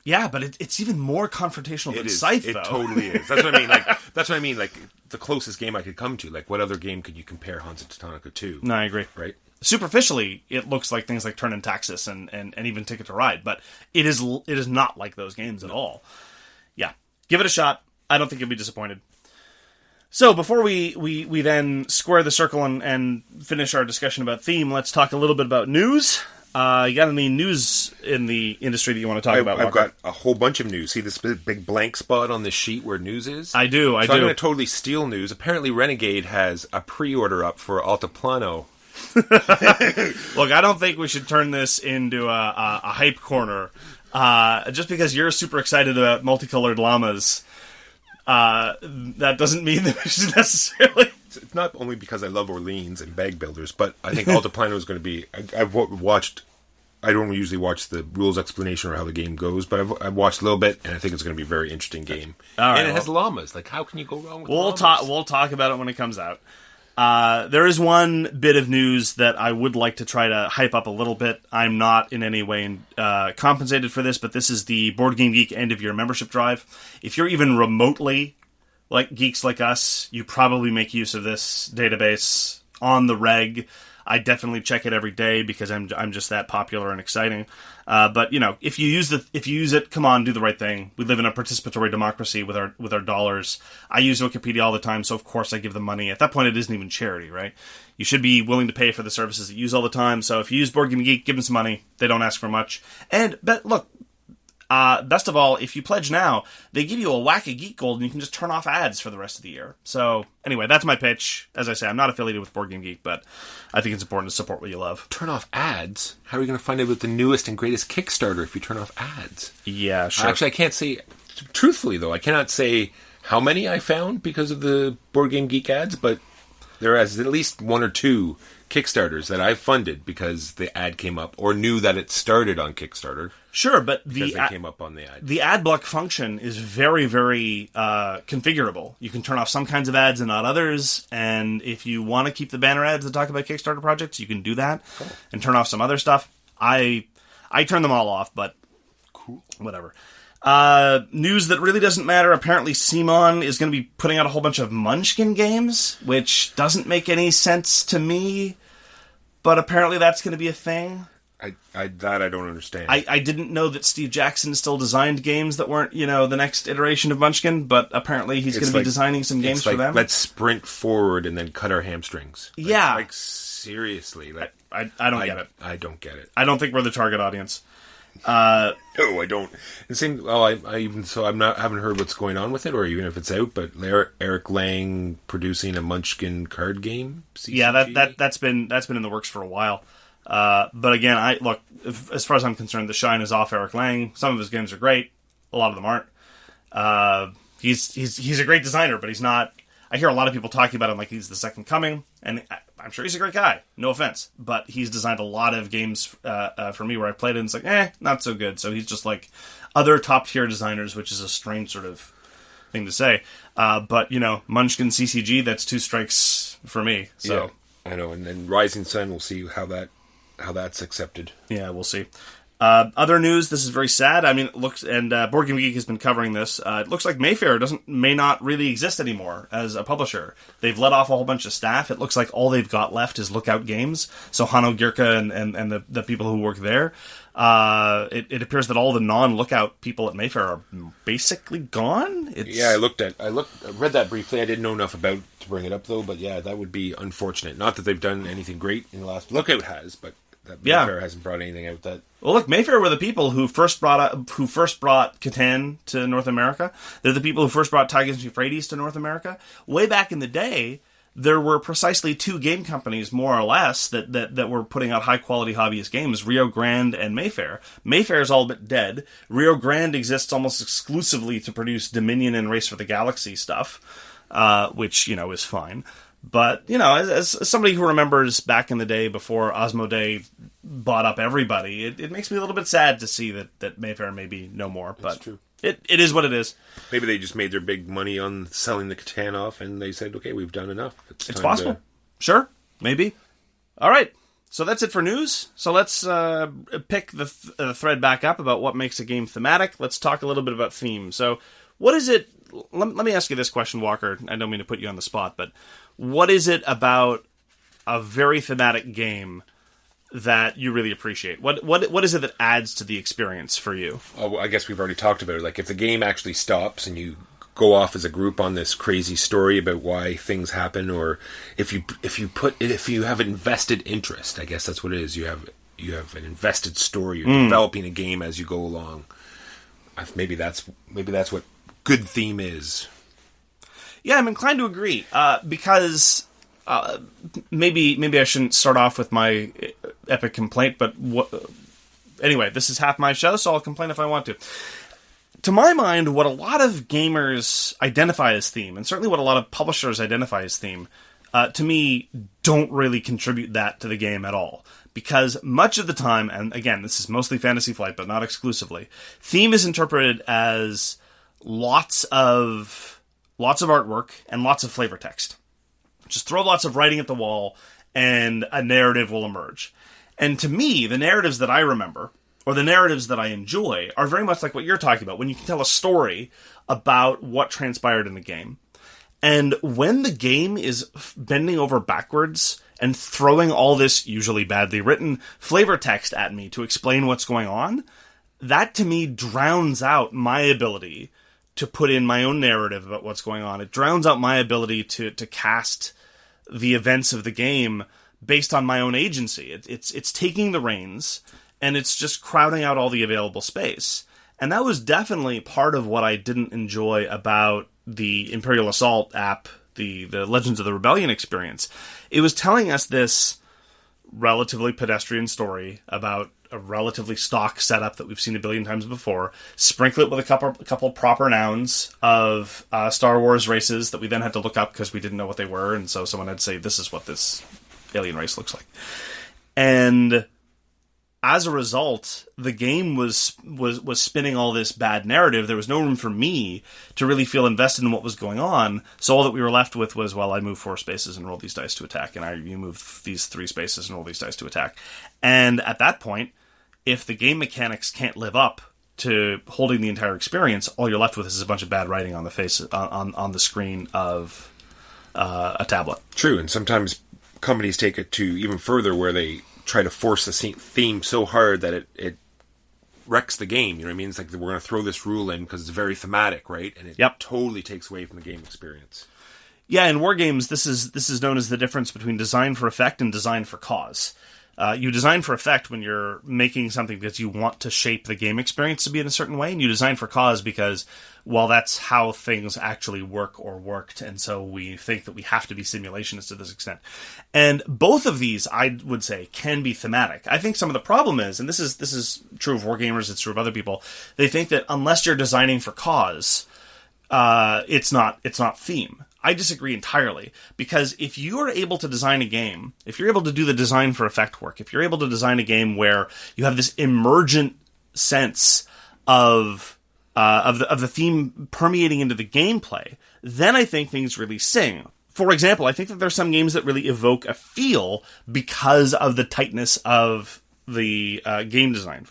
[SPEAKER 1] Yeah, but it's even more confrontational than Scythe, though.
[SPEAKER 2] It totally is. That's what I mean. That's what I mean. Like, the closest game I could come to. Like, what other game could you compare Hansa Teutonica to?
[SPEAKER 1] No, I agree.
[SPEAKER 2] Right?
[SPEAKER 1] Superficially, it looks like things like Turn and Taxis and even Ticket to Ride, but it is not like those games at all. Yeah, give it a shot. I don't think you'll be disappointed. So, before we then square the circle and finish our discussion about theme, let's talk a little bit about news. You got any news in the industry that you want to talk about, Walker?
[SPEAKER 2] I've got a whole bunch of news. See this big blank spot on this sheet where news is?
[SPEAKER 1] I do.
[SPEAKER 2] I'm going to totally steal news. Apparently Renegade has a pre-order up for Altiplano.
[SPEAKER 1] Look, I don't think we should turn this into a hype corner. Just because you're super excited about multicolored llamas, that doesn't mean that we should necessarily...
[SPEAKER 2] It's not only because I love Orleans and bag builders, but I think Altiplano is going to be... I've watched... I don't usually watch the rules explanation or how the game goes, but I've watched a little bit, and I think it's going to be a very interesting game.
[SPEAKER 1] Right,
[SPEAKER 2] and it has llamas. Like, how can you go wrong with
[SPEAKER 1] llamas? We'll talk about it when it comes out. There is one bit of news that I would like to try to hype up a little bit. I'm not in any way compensated for this, but this is the Board Game Geek end-of-year membership drive. If you're even remotely like geeks like us, you probably make use of this database on the reg. I definitely check it every day because I'm just that popular and exciting. But if you use it, come on, do the right thing. We live in a participatory democracy with our dollars. I use Wikipedia all the time, so of course I give them money. At that point, it isn't even charity, right? You should be willing to pay for the services that you use all the time. So if you use Board Game Geek, give them some money. They don't ask for much. But look. Best of all, if you pledge now, they give you a whack of Geek Gold and you can just turn off ads for the rest of the year. So, anyway, that's my pitch. As I say, I'm not affiliated with Board Game Geek, but I think it's important to support what you love.
[SPEAKER 2] Turn off ads? How are you going to find out about the newest and greatest Kickstarter if you turn off ads?
[SPEAKER 1] Yeah, sure.
[SPEAKER 2] Actually, I can't say... Truthfully, though, I cannot say how many I found because of the Board Game Geek ads, but There is at least one or two Kickstarters that I've funded because the ad came up, or knew that it started on Kickstarter.
[SPEAKER 1] Sure, but
[SPEAKER 2] because they came up on the ad.
[SPEAKER 1] The ad block function is very, very configurable. You can turn off some kinds of ads and not others, and if you want to keep the banner ads that talk about Kickstarter projects, you can do that, and turn off some other stuff. I turn them all off, but
[SPEAKER 2] cool.
[SPEAKER 1] Whatever. News that really doesn't matter. Apparently Simon is going to be putting out a whole bunch of Munchkin games, which doesn't make any sense to me, but apparently that's going to be a thing.
[SPEAKER 2] I don't understand.
[SPEAKER 1] I didn't know that Steve Jackson still designed games that weren't, the next iteration of Munchkin, but apparently he's going to be designing some games for them.
[SPEAKER 2] Let's sprint forward and then cut our hamstrings.
[SPEAKER 1] Yeah.
[SPEAKER 2] Seriously.
[SPEAKER 1] I don't get it.
[SPEAKER 2] I don't get it.
[SPEAKER 1] I don't think we're the target audience.
[SPEAKER 2] No, I don't. It seems. Well, I haven't heard what's going on with it, or even if it's out. But Eric Lang producing a Munchkin card game. CCG?
[SPEAKER 1] Yeah, that's been in the works for a while. But again, as far as I'm concerned, the shine is off Eric Lang. Some of his games are great. A lot of them aren't. He's a great designer, but he's not. I hear a lot of people talking about him like he's the second coming, and I'm sure he's a great guy. No offense, but he's designed a lot of games for me where I played it, and it's like, not so good. So he's just like other top tier designers, which is a strange sort of thing to say. But Munchkin CCG, that's two strikes for me. So
[SPEAKER 2] yeah, I know. And then Rising Sun, we'll see how that's accepted.
[SPEAKER 1] Yeah, we'll see. Other news, this is very sad. I mean, it looks, and Board Game Geek has been covering this. It looks like Mayfair may not really exist anymore as a publisher. They've let off a whole bunch of staff. It looks like all they've got left is Lookout Games. So Hanno Gierke and the people who work there. It appears that all the non-Lookout people at Mayfair are basically gone.
[SPEAKER 2] I read that briefly. I didn't know enough about to bring it up though. But yeah, that would be unfortunate. Not that they've done anything great in the last. Lookout has, but. Mayfair hasn't brought anything out that.
[SPEAKER 1] Well, look, Mayfair were the people who first brought Catan to North America. They're the people who first brought Tigers and Euphrates to North America. Way back in the day, there were precisely two game companies, more or less, that were putting out high quality hobbyist games: Rio Grande and Mayfair. Mayfair's all but dead. Rio Grande exists almost exclusively to produce Dominion and Race for the Galaxy stuff, which is fine. But, as somebody who remembers back in the day before Osmodee bought up everybody, it makes me a little bit sad to see that Mayfair may be no more. But
[SPEAKER 2] it's true.
[SPEAKER 1] It is what it is.
[SPEAKER 2] Maybe they just made their big money on selling the Catan off, and they said, okay, we've done enough.
[SPEAKER 1] It's possible. Sure. Maybe. All right. So that's it for news. So let's pick the thread back up about what makes a game thematic. Let's talk a little bit about theme. So what is it... Let me ask you this question, Walker. I don't mean to put you on the spot, but what is it about a very thematic game that you really appreciate? What is it that adds to the experience for you?
[SPEAKER 2] Oh, well, I guess we've already talked about it. Like if the game actually stops and you go off as a group on this crazy story about why things happen, or if you have invested interest, I guess that's what it is. You have an invested story. You're developing a game as you go along. Maybe that's what good theme is.
[SPEAKER 1] Yeah, I'm inclined to agree, because maybe I shouldn't start off with my epic complaint, but anyway, this is half my show, so I'll complain if I want to. To my mind, what a lot of gamers identify as theme, and certainly what a lot of publishers identify as theme, to me, don't really contribute that to the game at all. Because much of the time, and again, this is mostly Fantasy Flight, but not exclusively, theme is interpreted as lots of artwork and lots of flavor text. Just throw lots of writing at the wall and a narrative will emerge. And to me, the narratives that I remember, or the narratives that I enjoy, are very much like what you're talking about, when you can tell a story about what transpired in the game. And when the game is bending over backwards and throwing all this, usually badly written, flavor text at me to explain what's going on, that to me drowns out my ability to put in my own narrative about what's going on. It drowns out my ability to cast the events of the game based on my own agency. It's taking the reins, and it's just crowding out all the available space. And that was definitely part of what I didn't enjoy about the Imperial Assault app, the Legends of the Rebellion experience. It was telling us this relatively pedestrian story about a relatively stock setup that we've seen a billion times before, sprinkle it with a couple proper nouns of Star Wars races that we then had to look up because we didn't know what they were, and so someone had to say, this is what this alien race looks like. And as a result, the game was spinning all this bad narrative. There was no room for me to really feel invested in what was going on. So all that we were left with was, well, I move 4 spaces and roll these dice to attack, and you move these 3 spaces and roll these dice to attack. And at that point, if the game mechanics can't live up to holding the entire experience, all you're left with is a bunch of bad writing on the face on the screen of a tablet.
[SPEAKER 2] True, and sometimes companies take it to even further, where they try to force the theme so hard that it wrecks the game. You know what I mean? It's like, we're going to throw this rule in because it's very thematic, right? And it totally takes away from the game experience.
[SPEAKER 1] Yeah, in war games, this is known as the difference between design for effect and design for cause. You design for effect when you're making something because you want to shape the game experience to be in a certain way, and you design for cause because, well, that's how things actually work or worked, and so we think that we have to be simulationists to this extent. And both of these, I would say, can be thematic. I think some of the problem is, and this is true of wargamers, it's true of other people, they think that unless you're designing for cause, it's not theme. I disagree entirely, because if you are able to design a game, if you're able to do the design for effect work, if you're able to design a game where you have this emergent sense of the theme permeating into the gameplay, then I think things really sing. For example, I think that there's some games that really evoke a feel because of the tightness of the game design.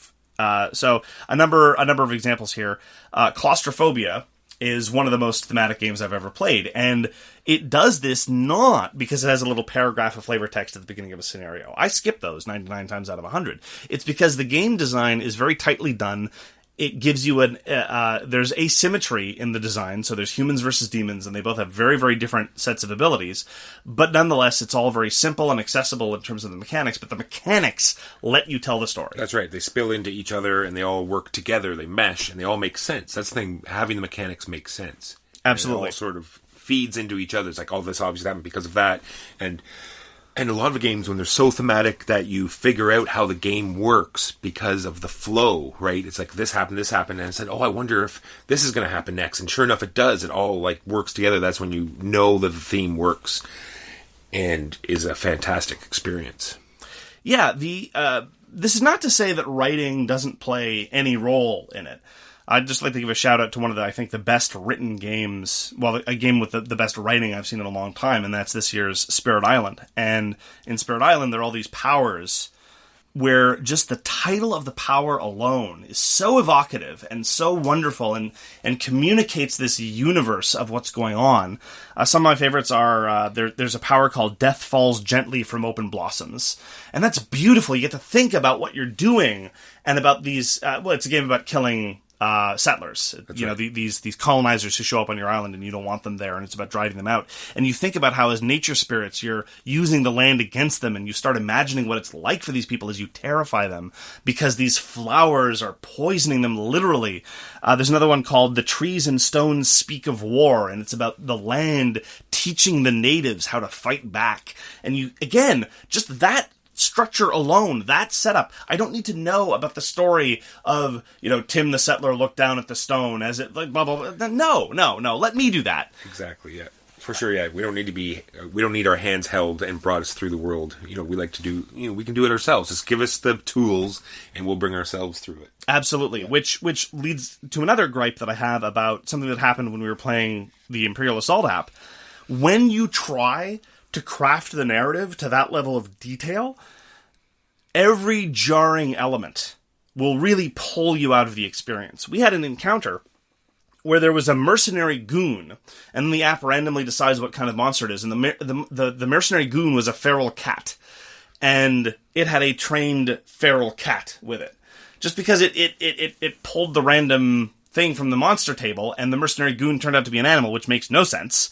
[SPEAKER 1] So a number of examples here. Claustrophobia is one of the most thematic games I've ever played, and it does this not because it has a little paragraph of flavor text at the beginning of a scenario. I skip those 99 times out of 100. It's because the game design is very tightly done. It gives you there's asymmetry in the design, so there's humans versus demons, and they both have very, very different sets of abilities, but nonetheless, it's all very simple and accessible in terms of the mechanics, but the mechanics let you tell the story.
[SPEAKER 2] That's right. They spill into each other, and they all work together, they mesh, and they all make sense. That's the thing, having the mechanics make sense.
[SPEAKER 1] Absolutely.
[SPEAKER 2] And it all sort of feeds into each other. It's like, oh, this obviously happened because of that, and a lot of the games, when they're so thematic that you figure out how the game works because of the flow, right? It's like, this happened, and I said, oh, I wonder if this is going to happen next. And sure enough, it does. It all like works together. That's when you know that the theme works and is a fantastic experience.
[SPEAKER 1] Yeah, this is not to say that writing doesn't play any role in it. I'd just like to give a shout out to one of the best written games, well, a game with the best writing I've seen in a long time, and that's this year's Spirit Island. And in Spirit Island, there are all these powers where just the title of the power alone is so evocative and so wonderful and communicates this universe of what's going on. Some of my favorites are, there's a power called Death Falls Gently from Open Blossoms. And that's beautiful. You get to think about what you're doing and about these, it's a game about killing settlers,
[SPEAKER 2] That's
[SPEAKER 1] right.
[SPEAKER 2] Right.
[SPEAKER 1] These colonizers who show up on your island and you don't want them there, and it's about driving them out. And you think about how, as nature spirits, you're using the land against them, and you start imagining what it's like for these people as you terrify them because these flowers are poisoning them literally. There's another one called The Trees and Stones Speak of War, and it's about the land teaching the natives how to fight back. And you, again, just that structure alone, that setup. I don't need to know about the story of, Tim the settler looked down at the stone as it, like, blah, blah, blah. No. Let me do that.
[SPEAKER 2] Exactly, yeah. For sure, yeah. We don't need our hands held and brought us through the world. We like to do, we can do it ourselves. Just give us the tools and we'll bring ourselves through it.
[SPEAKER 1] Absolutely. Yeah. Which leads to another gripe that I have about something that happened when we were playing the Imperial Assault app. When you try to craft the narrative to that level of detail, every jarring element will really pull you out of the experience. We had an encounter where there was a mercenary goon, and the app randomly decides what kind of monster it is, and the mercenary goon was a feral cat, and it had a trained feral cat with it. Just because it pulled the random thing from the monster table, and the mercenary goon turned out to be an animal, which makes no sense.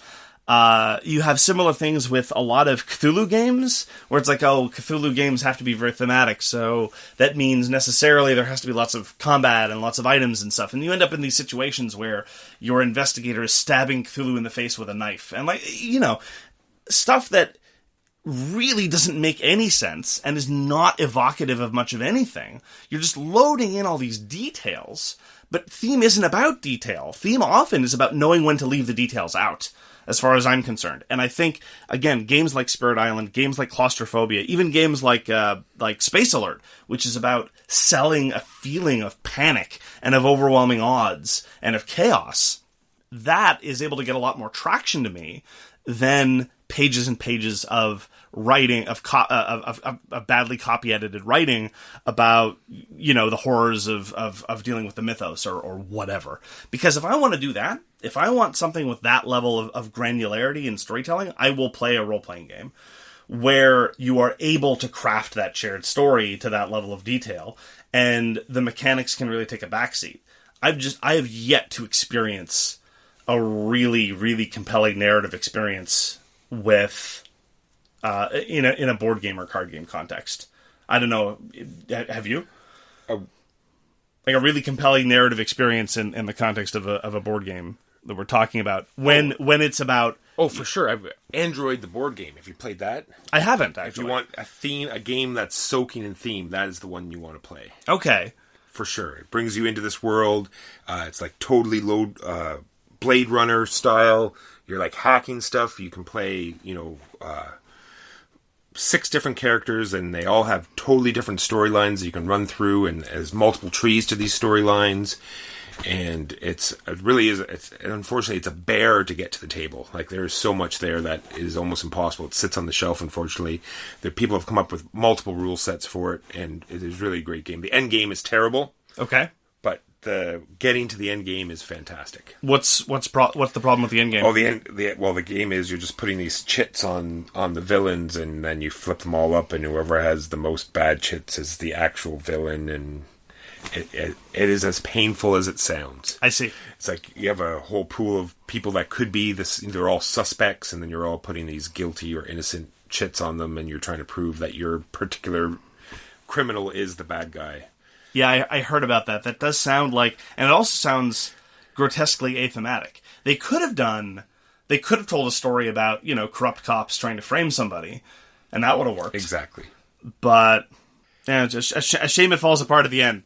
[SPEAKER 1] You have similar things with a lot of Cthulhu games, where it's like, oh, Cthulhu games have to be very thematic, so that means necessarily there has to be lots of combat and lots of items and stuff, and you end up in these situations where your investigator is stabbing Cthulhu in the face with a knife, and stuff that really doesn't make any sense and is not evocative of much of anything. You're just loading in all these details, but Theme isn't about detail. Theme often is about knowing when to leave the details out, as far as I'm concerned. And I think, again, games like Spirit Island, games like Claustrophobia, even games like Space Alert, which is about selling a feeling of panic and of overwhelming odds and of chaos, that is able to get a lot more traction to me than pages and pages of writing, of badly copy-edited writing about, the horrors of dealing with the mythos or whatever. Because if I want to do that, if I want something with that level of granularity in storytelling, I will play a role-playing game where you are able to craft that shared story to that level of detail, and the mechanics can really take a backseat. I have yet to experience a really, really compelling narrative experience with in a board game or card game context. I don't know. Have you? Like a really compelling narrative experience in the context of a board game that we're talking about when it's about.
[SPEAKER 2] Oh, for sure. I've Android the board game. Have you played that?
[SPEAKER 1] I haven't, actually.
[SPEAKER 2] If you want a game that's soaking in theme, that is the one you want to play.
[SPEAKER 1] Okay.
[SPEAKER 2] For sure. It brings you into this world. It's like totally Blade Runner style. You're like hacking stuff. You can play, 6 different characters, and they all have totally different storylines that you can run through, and there's multiple trees to these storylines. And unfortunately, it's a bear to get to the table. Like, there's so much there that is almost impossible. It sits on the shelf, unfortunately. The people have come up with multiple rule sets for it, and it is really a great game. The end game is terrible.
[SPEAKER 1] Okay.
[SPEAKER 2] But the getting to the end game is fantastic.
[SPEAKER 1] What's the problem with the end game?
[SPEAKER 2] Oh, the game is you're just putting these chits on the villains, and then you flip them all up, and whoever has the most bad chits is the actual villain, and it is as painful as it sounds.
[SPEAKER 1] I see.
[SPEAKER 2] It's like you have a whole pool of people that could be this. They're all suspects, and then you're all putting these guilty or innocent chits on them, and you're trying to prove that your particular criminal is the bad guy.
[SPEAKER 1] Yeah, I heard about that. That does sound like, and it also sounds grotesquely athematic. They could have told a story about, corrupt cops trying to frame somebody, and that would have worked.
[SPEAKER 2] Exactly.
[SPEAKER 1] But, it's a shame it falls apart at the end.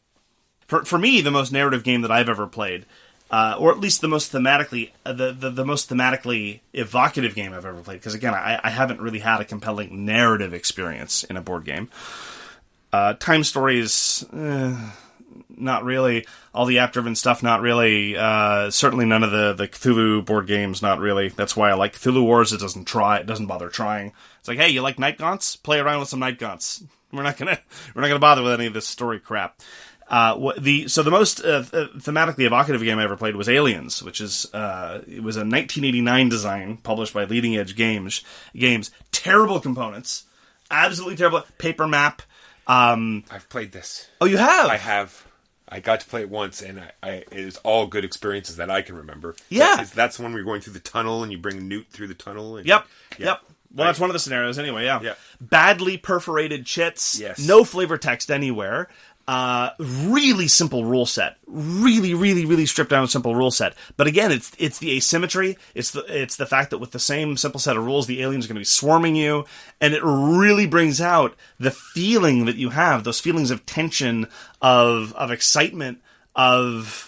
[SPEAKER 1] For me, the most narrative game that I've ever played, or at least the most thematically, the most thematically evocative game I've ever played, because again, I haven't really had a compelling narrative experience in a board game. Time stories, not really. All the app-driven stuff, not really. Certainly none of the Cthulhu board games, not really. That's why I like Cthulhu Wars. It doesn't bother trying. It's like, hey, you like Night Gaunts? Play around with some Night Gaunts. We're not gonna bother with any of this story crap. The most thematically evocative game I ever played was Aliens, which is it was a 1989 design published by Leading Edge Games. Terrible components, absolutely terrible paper map.
[SPEAKER 2] I've played this.
[SPEAKER 1] Oh, you have?
[SPEAKER 2] I have. I got to play it once, and it is all good experiences that I can remember.
[SPEAKER 1] Yeah.
[SPEAKER 2] That's when we're going through the tunnel, and you bring Newt through the tunnel. And,
[SPEAKER 1] Yep. Well, that's one of the scenarios anyway, yeah. Badly perforated chits.
[SPEAKER 2] Yes.
[SPEAKER 1] No flavor text anywhere. Really simple rule set. Really, really, really stripped down simple rule set. But again, it's the asymmetry. It's the fact that with the same simple set of rules, the aliens are going to be swarming you, and it really brings out the feeling that you have, those feelings of tension, of excitement, of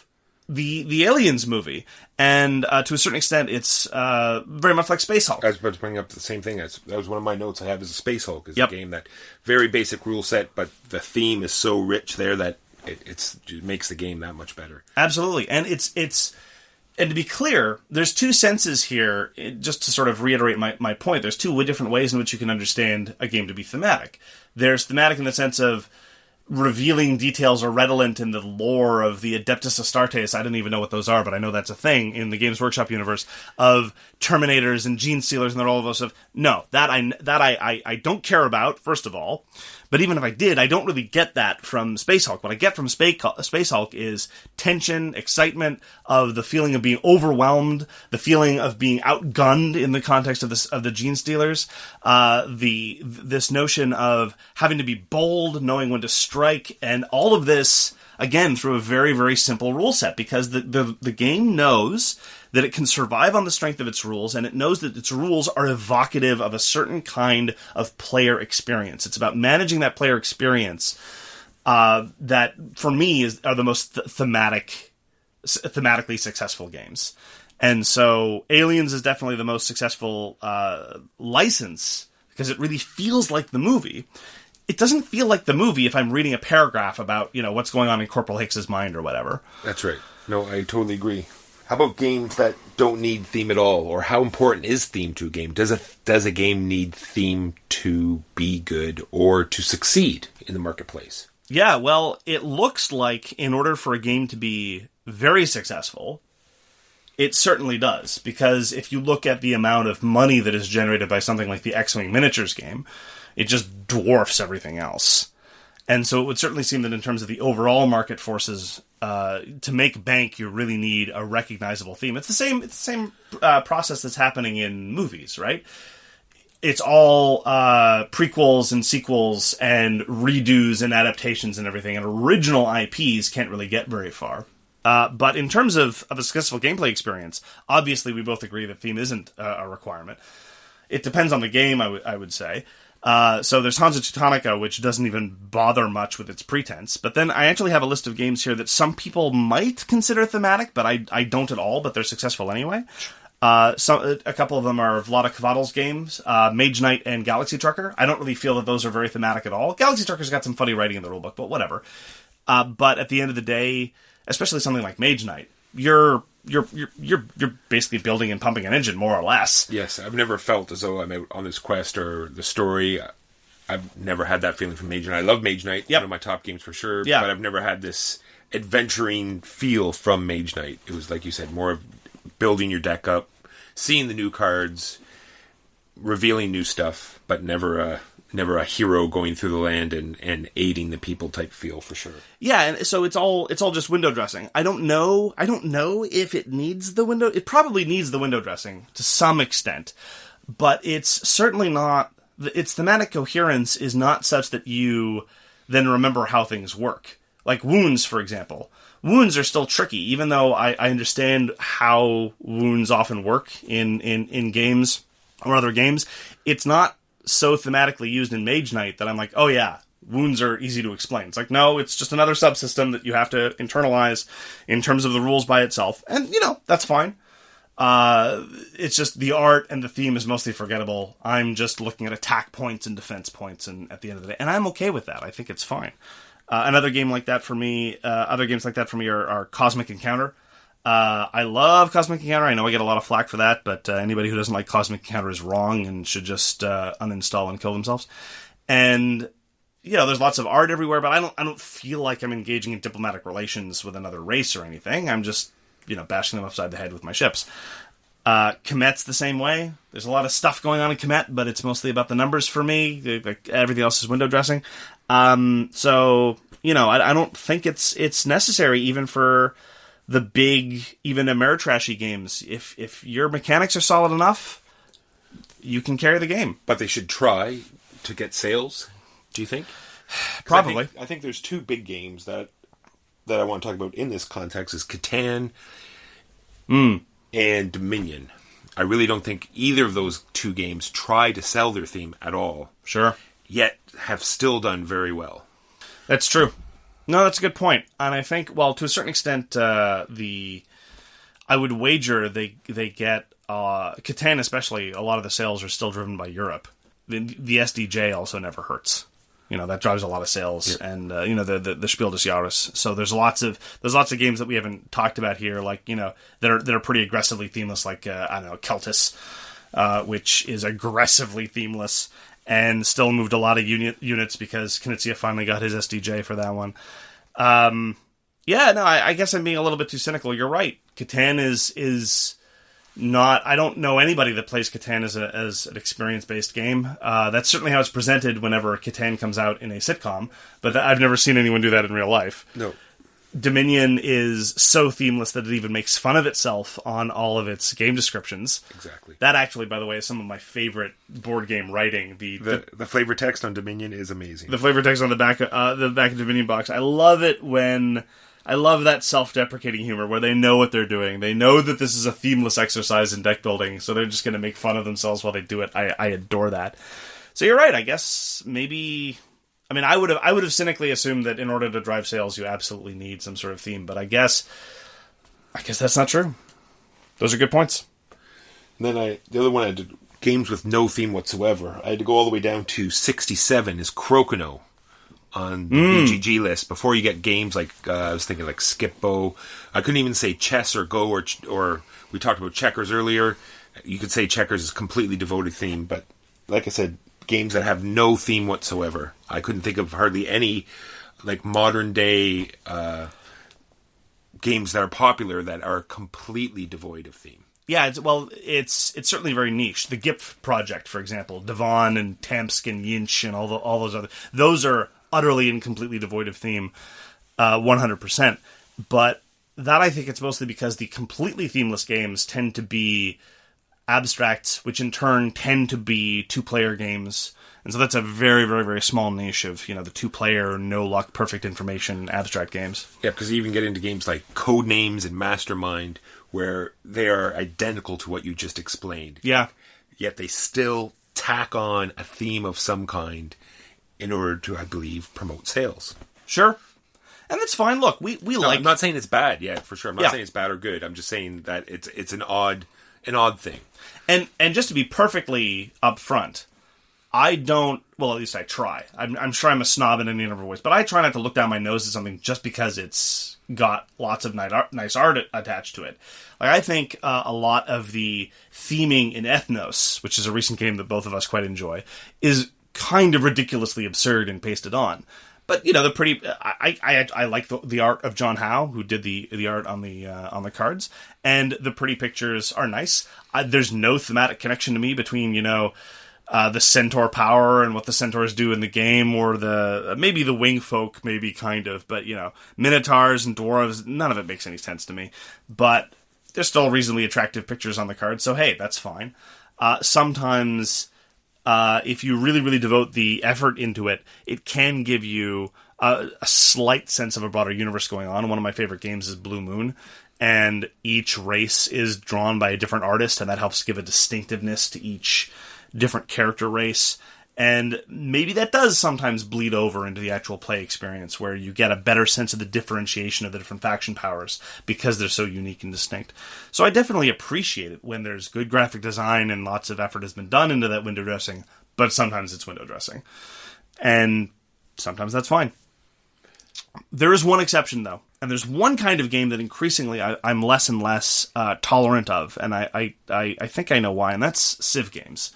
[SPEAKER 1] the Aliens movie. And to a certain extent, it's very much like Space Hulk.
[SPEAKER 2] I was about to bring up the same thing. That was one of my notes I have, is a Space Hulk. Is
[SPEAKER 1] Yep.
[SPEAKER 2] a game that very basic rule set, but the theme is so rich there that it makes the game that much better.
[SPEAKER 1] Absolutely. And and to be clear, there's two senses here, just to sort of reiterate my point. There's two different ways in which you can understand a game to be thematic. There's thematic in the sense of revealing details or redolent in the lore of the Adeptus Astartes. I don't even know what those are, but I know that's a thing in the Games Workshop universe, of Terminators and Gene Stealers and all of those stuff. No, that I don't care about, first of all. But even if I did, I don't really get that from Space Hulk. What I get from Space Hulk is tension, excitement, of the feeling of being overwhelmed, the feeling of being outgunned in the context of the Gene Stealers, this notion of having to be bold, knowing when to strike, strike, and all of this, again, through a very, very simple rule set, because the game knows that it can survive on the strength of its rules, and it knows that its rules are evocative of a certain kind of player experience. It's about managing that player experience that, for me, are the most thematically successful games. And so Aliens is definitely the most successful license, because it really feels like the movie. It doesn't feel like the movie if I'm reading a paragraph about, what's going on in Corporal Hicks's mind or whatever.
[SPEAKER 2] That's right. No, I totally agree. How about games that don't need theme at all? Or how important is theme to a game? Does a game need theme to be good or to succeed in the marketplace?
[SPEAKER 1] Yeah, well, it looks like in order for a game to be very successful, it certainly does. Because if you look at the amount of money that is generated by something like the X-Wing Miniatures game, it just dwarfs everything else. And so it would certainly seem that in terms of the overall market forces, to make bank, you really need a recognizable theme. It's the same process that's happening in movies, right? It's all prequels and sequels and redos and adaptations and everything, and original IPs can't really get very far. But in terms of a successful gameplay experience, obviously we both agree that theme isn't a requirement. It depends on the game, I would say. So there's Hansa Teutonica, which doesn't even bother much with its pretense. But then I actually have a list of games here that some people might consider thematic, but I don't at all, but they're successful anyway. A couple of them are Vlaada Chvátil's games, Mage Knight and Galaxy Trucker. I don't really feel that those are very thematic at all. Galaxy Trucker's got some funny writing in the rulebook, but whatever. But at the end of the day, especially something like Mage Knight, you're basically building and pumping an engine, more or less.
[SPEAKER 2] Yes, I've never felt as though I'm out on this quest or the story. I've never had that feeling from Mage Knight. I love Mage Knight, one of my top games for sure, but I've never had this adventuring feel from Mage Knight. It was, like you said, more of building your deck up, seeing the new cards, revealing new stuff, but never a hero going through the land and aiding the people type feel for sure. Yeah,
[SPEAKER 1] and so it's all just window dressing. I don't know if it needs the window. It probably needs the window dressing to some extent, but it's certainly not. Its thematic coherence is not such that you then remember how things work. Like wounds, for example. Wounds are still tricky, even though I understand how wounds often work in games or other games. It's not so thematically used in Mage Knight that I'm like, oh yeah, wounds are easy to explain. It's like, no, it's just another subsystem that you have to internalize in terms of the rules by itself. And, that's fine. It's just the art and the theme is mostly forgettable. I'm just looking at attack points and defense points and at the end of the day. And I'm okay with that. I think it's fine. Another game like that for me, other games like that for me are Cosmic Encounter. I love Cosmic Encounter. I know I get a lot of flack for that, but anybody who doesn't like Cosmic Encounter is wrong and should just uninstall and kill themselves. And there's lots of art everywhere, but I don't feel like I'm engaging in diplomatic relations with another race or anything. I'm just bashing them upside the head with my ships. Kemet's the same way. There's a lot of stuff going on in Kemet, but it's mostly about the numbers for me. Like everything else is window dressing. So I don't think it's necessary even for the big, even Ameritrashy games. If your mechanics are solid enough, you can carry the game.
[SPEAKER 2] But they should try to get sales, do you think?
[SPEAKER 1] Probably.
[SPEAKER 2] I think there's two big games that I want to talk about in this context is Catan and Dominion. I really don't think either of those two games try to sell their theme at all.
[SPEAKER 1] Sure.
[SPEAKER 2] Yet have still done very well.
[SPEAKER 1] That's true. No, that's a good point. And I think, well, to a certain extent, I would wager they get, Catan especially, a lot of the sales are still driven by Europe. The SDJ also never hurts. That drives a lot of sales, and the Spiel des Jahres. So there's lots of games that we haven't talked about here, like that are pretty aggressively themeless, like Keltis, which is aggressively themeless and still moved a lot of units because Knizia finally got his SDJ for that one. I guess I'm being a little bit too cynical. You're right. Catan is not. I don't know anybody that plays Catan as an experience-based game. That's certainly how it's presented whenever Catan comes out in a sitcom, but I've never seen anyone do that in real life.
[SPEAKER 2] No.
[SPEAKER 1] Dominion is so themeless that it even makes fun of itself on all of its game descriptions.
[SPEAKER 2] Exactly.
[SPEAKER 1] That actually, by the way, is some of my favorite board game writing.
[SPEAKER 2] The flavor text on Dominion is amazing.
[SPEAKER 1] The flavor text on the back of Dominion box. I love it when... I love that self-deprecating humor where they know what they're doing. They know that this is a themeless exercise in deck building, so they're just going to make fun of themselves while they do it. I adore that. So you're right. I guess maybe... I mean, I would have cynically assumed that in order to drive sales, you absolutely need some sort of theme, but I guess that's not true. Those are good points.
[SPEAKER 2] And then the other one I did games with no theme whatsoever. I had to go all the way down to 67 is Crocono on the BGG list. Before you get games like I was thinking like Skip-Bo. I couldn't even say chess or Go or we talked about checkers earlier. You could say checkers is completely devoted theme, but like I said, games that have no theme whatsoever. I couldn't think of hardly any like modern day games that are popular that are completely devoid of theme.
[SPEAKER 1] Yeah, it's certainly very niche. The GIP project, for example, Devon and Temsk and Yinch and all those other, those are utterly and completely devoid of theme, 100%. But that I think it's mostly because the completely themeless games tend to be abstracts, which in turn tend to be two-player games. And so that's a very, very, very small niche of, the two-player, no-luck, perfect information abstract games.
[SPEAKER 2] Yeah, because you even get into games like Codenames and Mastermind, where they are identical to what you just explained.
[SPEAKER 1] Yeah.
[SPEAKER 2] Yet they still tack on a theme of some kind in order to, I believe, promote sales.
[SPEAKER 1] Sure. And that's fine. Look, we like...
[SPEAKER 2] I'm not saying it's bad, for sure. I'm not saying it's bad or good. I'm just saying that it's an odd thing.
[SPEAKER 1] And just to be perfectly upfront, I don't... Well, at least I try. I'm sure I'm a snob in any number of ways, but I try not to look down my nose at something just because it's got lots of nice art attached to it. Like, I think a lot of the theming in Ethnos, which is a recent game that both of us quite enjoy, is kind of ridiculously absurd and pasted on. But the pretty, I like the art of John Howe, who did the art on the cards, and the pretty pictures are nice. There's no thematic connection to me between the centaur power and what the centaurs do in the game, or maybe the wing folk, maybe kind of, but minotaurs and dwarves, none of it makes any sense to me. But there's still reasonably attractive pictures on the card, so hey, that's fine. Sometimes. If you really, really devote the effort into it, it can give you a slight sense of a broader universe going on. One of my favorite games is Blue Moon, and each race is drawn by a different artist, and that helps give a distinctiveness to each different character race. And maybe that does sometimes bleed over into the actual play experience, where you get a better sense of the differentiation of the different faction powers because they're so unique and distinct. So I definitely appreciate it when there's good graphic design and lots of effort has been done into that window dressing, but sometimes it's window dressing. And sometimes that's fine. There is one exception, though, and there's one kind of game that increasingly I'm less and less tolerant of, and I think I know why, and that's Civ games.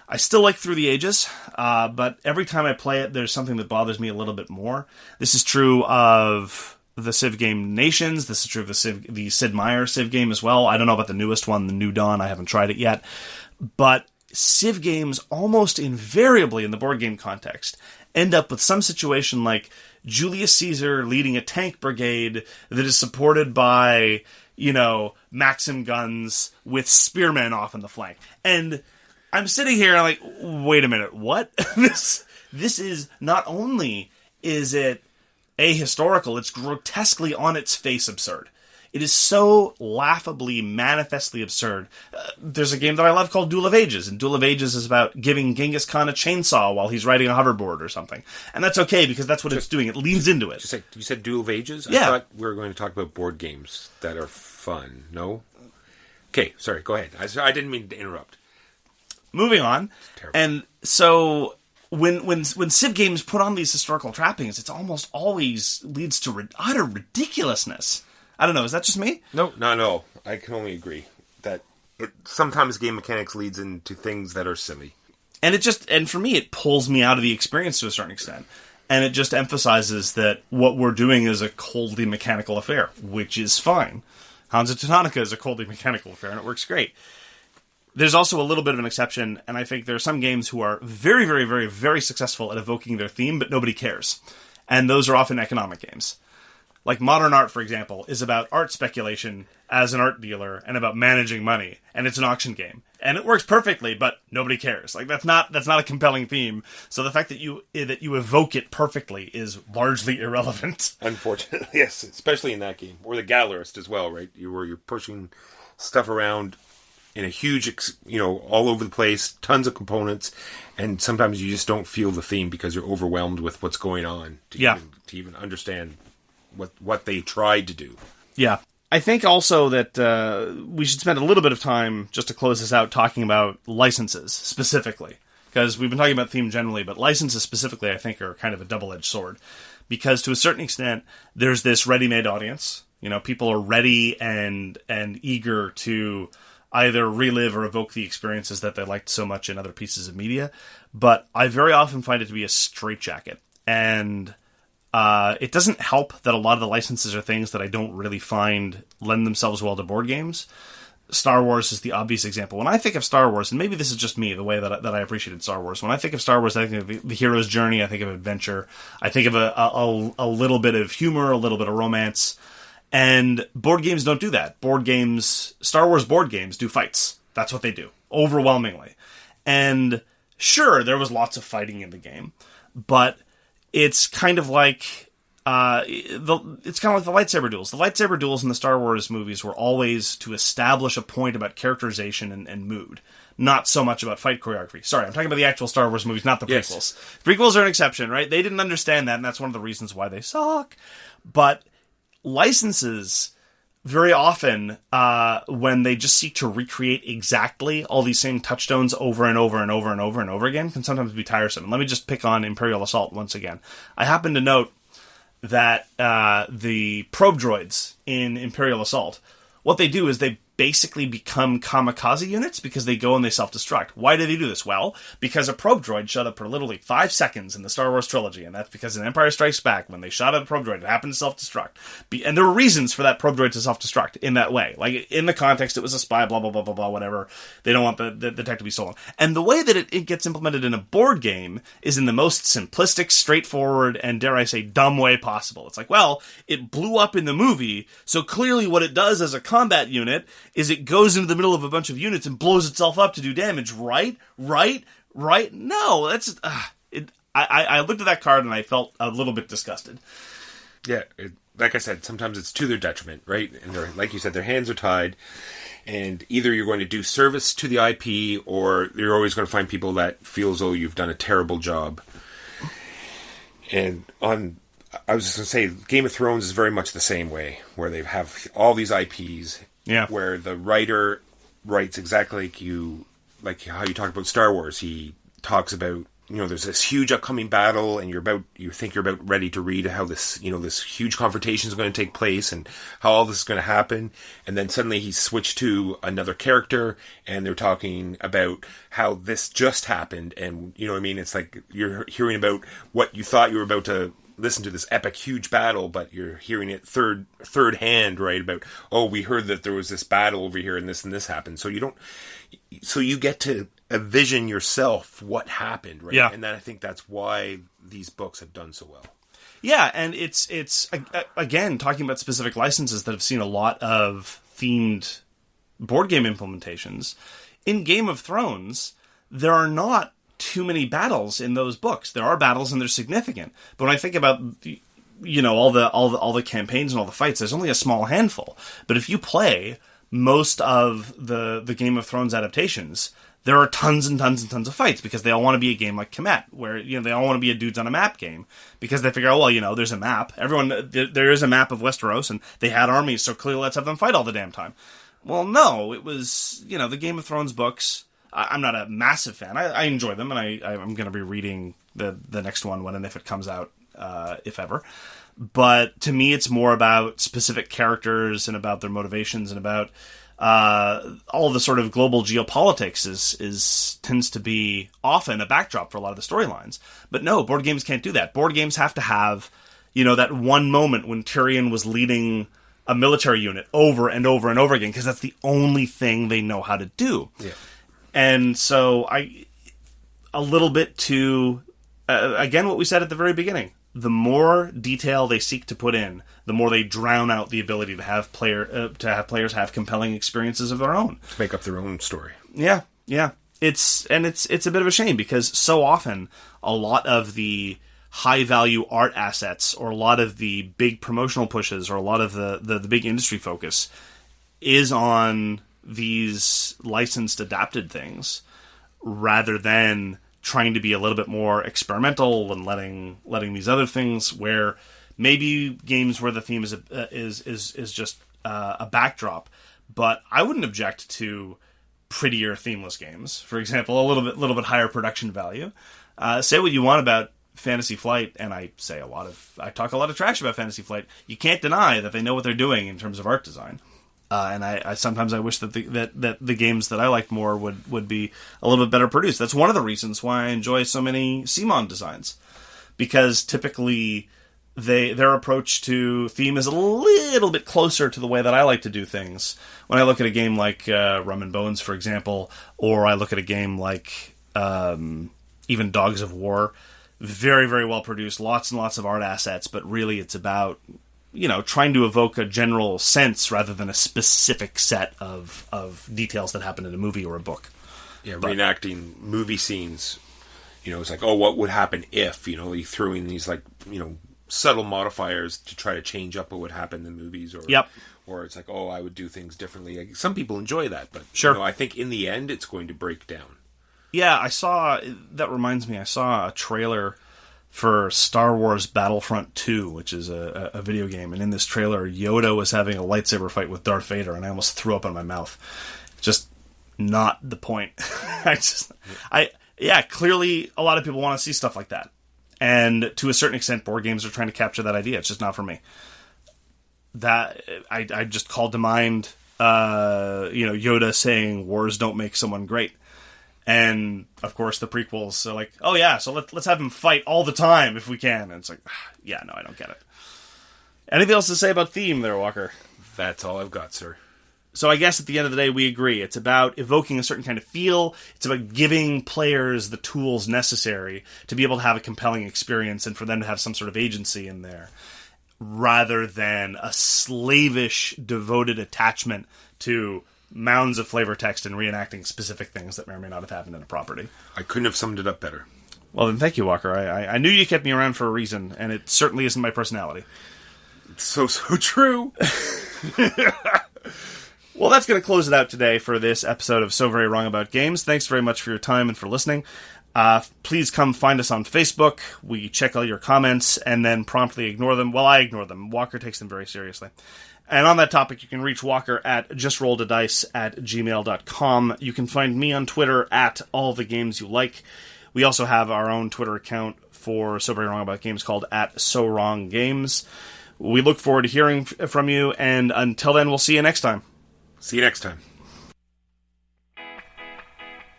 [SPEAKER 1] I still like Through the Ages, but every time I play it, there's something that bothers me a little bit more. This is true of the Civ game Nations. This is true of the Sid Meier Civ game as well. I don't know about the newest one, the New Dawn. I haven't tried it yet. But Civ games, almost invariably in the board game context, end up with some situation like Julius Caesar leading a tank brigade that is supported by, Maxim guns with spearmen off in the flank. And I'm sitting here and I'm like, wait a minute, what? This is, not only is it ahistorical, it's grotesquely on its face absurd. It is so laughably, manifestly absurd. There's a game that I love called Duel of Ages, and Duel of Ages is about giving Genghis Khan a chainsaw while he's riding a hoverboard or something. And that's okay, because that's what it's doing. It leans into it.
[SPEAKER 2] You said Duel of Ages?
[SPEAKER 1] Yeah.
[SPEAKER 2] I thought we were going to talk about board games that are fun. No? Okay, sorry, go ahead. I didn't mean to interrupt.
[SPEAKER 1] Moving on. And so when Civ games put on these historical trappings, it's almost always leads to utter ridiculousness. I don't know, is that just me?
[SPEAKER 2] No, not at all. I can only agree that sometimes game mechanics leads into things that are silly.
[SPEAKER 1] And for me, it pulls me out of the experience to a certain extent. And it just emphasizes that what we're doing is a coldly mechanical affair, which is fine. Hansa Teutonica is a coldly mechanical affair, and it works great. There's also a little bit of an exception, and I think there are some games who are very, very, very, very successful at evoking their theme, but nobody cares. And those are often economic games. Like modern art, for example, is about art speculation as an art dealer and about managing money, and it's an auction game. And it works perfectly, but nobody cares. Like that's not a compelling theme. So the fact that you evoke it perfectly is largely irrelevant.
[SPEAKER 2] Unfortunately, yes, especially in that game, or the gallerist as well, right? Where you're pushing stuff around in a huge, all over the place, tons of components, and sometimes you just don't feel the theme because you're overwhelmed with what's going on to even understand what they tried to do.
[SPEAKER 1] Yeah. I think also that we should spend a little bit of time, just to close this out, talking about licenses specifically. Because we've been talking about theme generally, but licenses specifically, I think, are kind of a double-edged sword. Because to a certain extent, there's this ready-made audience. People are ready and eager to either relive or evoke the experiences that they liked so much in other pieces of media. But I very often find it to be a straitjacket. And it doesn't help that a lot of the licenses are things that I don't really find lend themselves well to board games. Star Wars is the obvious example. When I think of Star Wars, and maybe this is just me, the way that I appreciated Star Wars. When I think of Star Wars, I think of the hero's journey, I think of adventure, I think of a little bit of humor, a little bit of romance. And board games don't do that. Star Wars board games do fights. That's what they do, overwhelmingly. And sure, there was lots of fighting in the game, but it's kind of like the lightsaber duels. The lightsaber duels in the Star Wars movies were always to establish a point about characterization and mood, not so much about fight choreography. Sorry, I'm talking about the actual Star Wars movies, not the prequels. Yes. Prequels are an exception, right? They didn't understand that, and that's one of the reasons why they suck. But licenses, very often, when they just seek to recreate exactly all these same touchstones over and over and over and over and over again, can sometimes be tiresome. And let me just pick on Imperial Assault once again. I happen to note that the probe droids in Imperial Assault, what they do is they basically become kamikaze units because they go and they self-destruct. Why do they do this? Well, because a probe droid showed up for literally 5 seconds in the Star Wars trilogy, and that's because in Empire Strikes Back, when they shot at a probe droid, it happened to self-destruct. And there were reasons for that probe droid to self-destruct in that way. Like, in the context, it was a spy, blah, blah, blah, blah, blah, whatever. They don't want the tech to be stolen. And the way that it gets implemented in a board game is in the most simplistic, straightforward, and, dare I say, dumb way possible. It's like, well, it blew up in the movie, so clearly what it does as a combat unit is it goes into the middle of a bunch of units and blows itself up to do damage, right? No, that's... I looked at that card and I felt a little bit disgusted.
[SPEAKER 2] Yeah, like I said, sometimes it's to their detriment, right? And like you said, their hands are tied, and either you're going to do service to the IP, or you're always going to find people that feel as though you've done a terrible job. And I was just going to say, Game of Thrones is very much the same way, where they have all these IPs, where the writer writes exactly like how you talk about Star Wars. He talks about, there's this huge upcoming battle, and you think you're about ready to read how this, this huge confrontation is going to take place and how all this is going to happen. And then suddenly he's switched to another character, and they're talking about how this just happened. And, it's like you're hearing about what you thought you were about to listen to, this epic, huge battle, but you're hearing it third hand, right? About, we heard that there was this battle over here and this happened. So you get to envision yourself what happened, right?
[SPEAKER 1] Yeah.
[SPEAKER 2] And then I think that's why these books have done so well.
[SPEAKER 1] Yeah, and it's again, talking about specific licenses that have seen a lot of themed board game implementations. In Game of Thrones, there are not too many battles in those books. There are battles and they're significant. But when I think about all the campaigns and all the fights, there's only a small handful. But if you play most of the Game of Thrones adaptations, there are tons and tons and tons of fights because they all want to be a game like Kemet, where they all want to be a dudes on a map game because they figure, there's a map. There is a map of Westeros, and they had armies, so clearly let's have them fight all the damn time. Well, no, it was the Game of Thrones books. I'm not a massive fan. I enjoy them, and I'm going to be reading the next one when and if it comes out, if ever. But to me, it's more about specific characters and about their motivations and about all the sort of global geopolitics tends to be often a backdrop for a lot of the storylines. But no, board games can't do that. Board games have to have, that one moment when Tyrion was leading a military unit over and over and over again, because that's the only thing they know how to do.
[SPEAKER 2] Yeah.
[SPEAKER 1] And so a little bit to, again, what we said at the very beginning. the more detail they seek to put in, the more they drown out the ability to have players have compelling experiences of their own.
[SPEAKER 2] To make up their own story.
[SPEAKER 1] Yeah. It's a bit of a shame, because so often a lot of the high-value art assets, or a lot of the big promotional pushes, or a lot of the big industry focus is on these licensed adapted things, rather than trying to be a little bit more experimental and letting these other things, where maybe games where the theme is just a backdrop. But I wouldn't object to prettier themeless games, for example, a little bit higher production value. Say what you want about Fantasy Flight, and I talk a lot of trash about Fantasy Flight. You can't deny that they know what they're doing in terms of art design. And I sometimes I wish that the games that I like more would be a little bit better produced. That's one of the reasons why I enjoy so many CMON designs, because typically their approach to theme is a little bit closer to the way that I like to do things. When I look at a game like Rum and Bones, for example, or I look at a game like even Dogs of War, very, very well produced, lots and lots of art assets, but really it's about, trying to evoke a general sense rather than a specific set of details that happen in a movie or a book.
[SPEAKER 2] Yeah, reenacting movie scenes. It's like, what would happen if, you threw in these, subtle modifiers to try to change up what would happen in the movies. Or it's like, I would do things differently. Some people enjoy that, but
[SPEAKER 1] sure.
[SPEAKER 2] I think in the end it's going to break down.
[SPEAKER 1] Yeah, I saw a trailer for Star Wars Battlefront 2, which is a video game, and in this trailer, Yoda was having a lightsaber fight with Darth Vader, and I almost threw up in my mouth. Just not the point. Clearly a lot of people want to see stuff like that. And to a certain extent, board games are trying to capture that idea. It's just not for me. That I just called to mind, Yoda saying, "Wars don't make someone great." And, of course, the prequels are like, so let's have him fight all the time if we can. And it's like, no, I don't get it. Anything else to say about theme there, Walker?
[SPEAKER 2] That's all I've got, sir.
[SPEAKER 1] So I guess at the end of the day, we agree. It's about evoking a certain kind of feel. It's about giving players the tools necessary to be able to have a compelling experience and for them to have some sort of agency in there, rather than a slavish, devoted attachment to mounds of flavor text and reenacting specific things that may or may not have happened in a property.
[SPEAKER 2] I couldn't have summed it up better.
[SPEAKER 1] Well, then thank you, Walker. I knew you kept me around for a reason, and it certainly isn't my personality.
[SPEAKER 2] It's so true.
[SPEAKER 1] Well, that's going to close it out today for this episode of So Very Wrong About Games. Thanks very much for your time and for listening. Please come find us on Facebook. We check all your comments and then promptly ignore them. Well, I ignore them. Walker takes them very seriously. And on that topic, you can reach Walker at justrolledadice@gmail.com. You can find me on Twitter at allthegamesyouLike. We also have our own Twitter account for So Very Wrong About Games called at So Wrong Games. We look forward to hearing from you, and until then, we'll see you next time.
[SPEAKER 2] See you next time.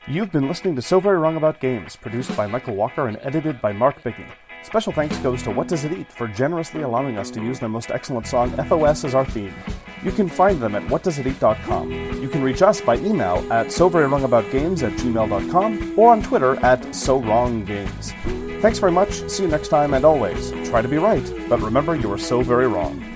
[SPEAKER 1] You've been listening to So Very Wrong About Games, produced by Michael Walker and edited by Mark Bickney. Special thanks goes to What Does It Eat for generously allowing us to use their most excellent song, FOS, as our theme. You can find them at whatdoesiteat.com. You can reach us by email at soverywrongaboutgames@gmail.com or on Twitter at SoWrongGames. Thanks very much, see you next time, and always, try to be right, but remember you are so very wrong.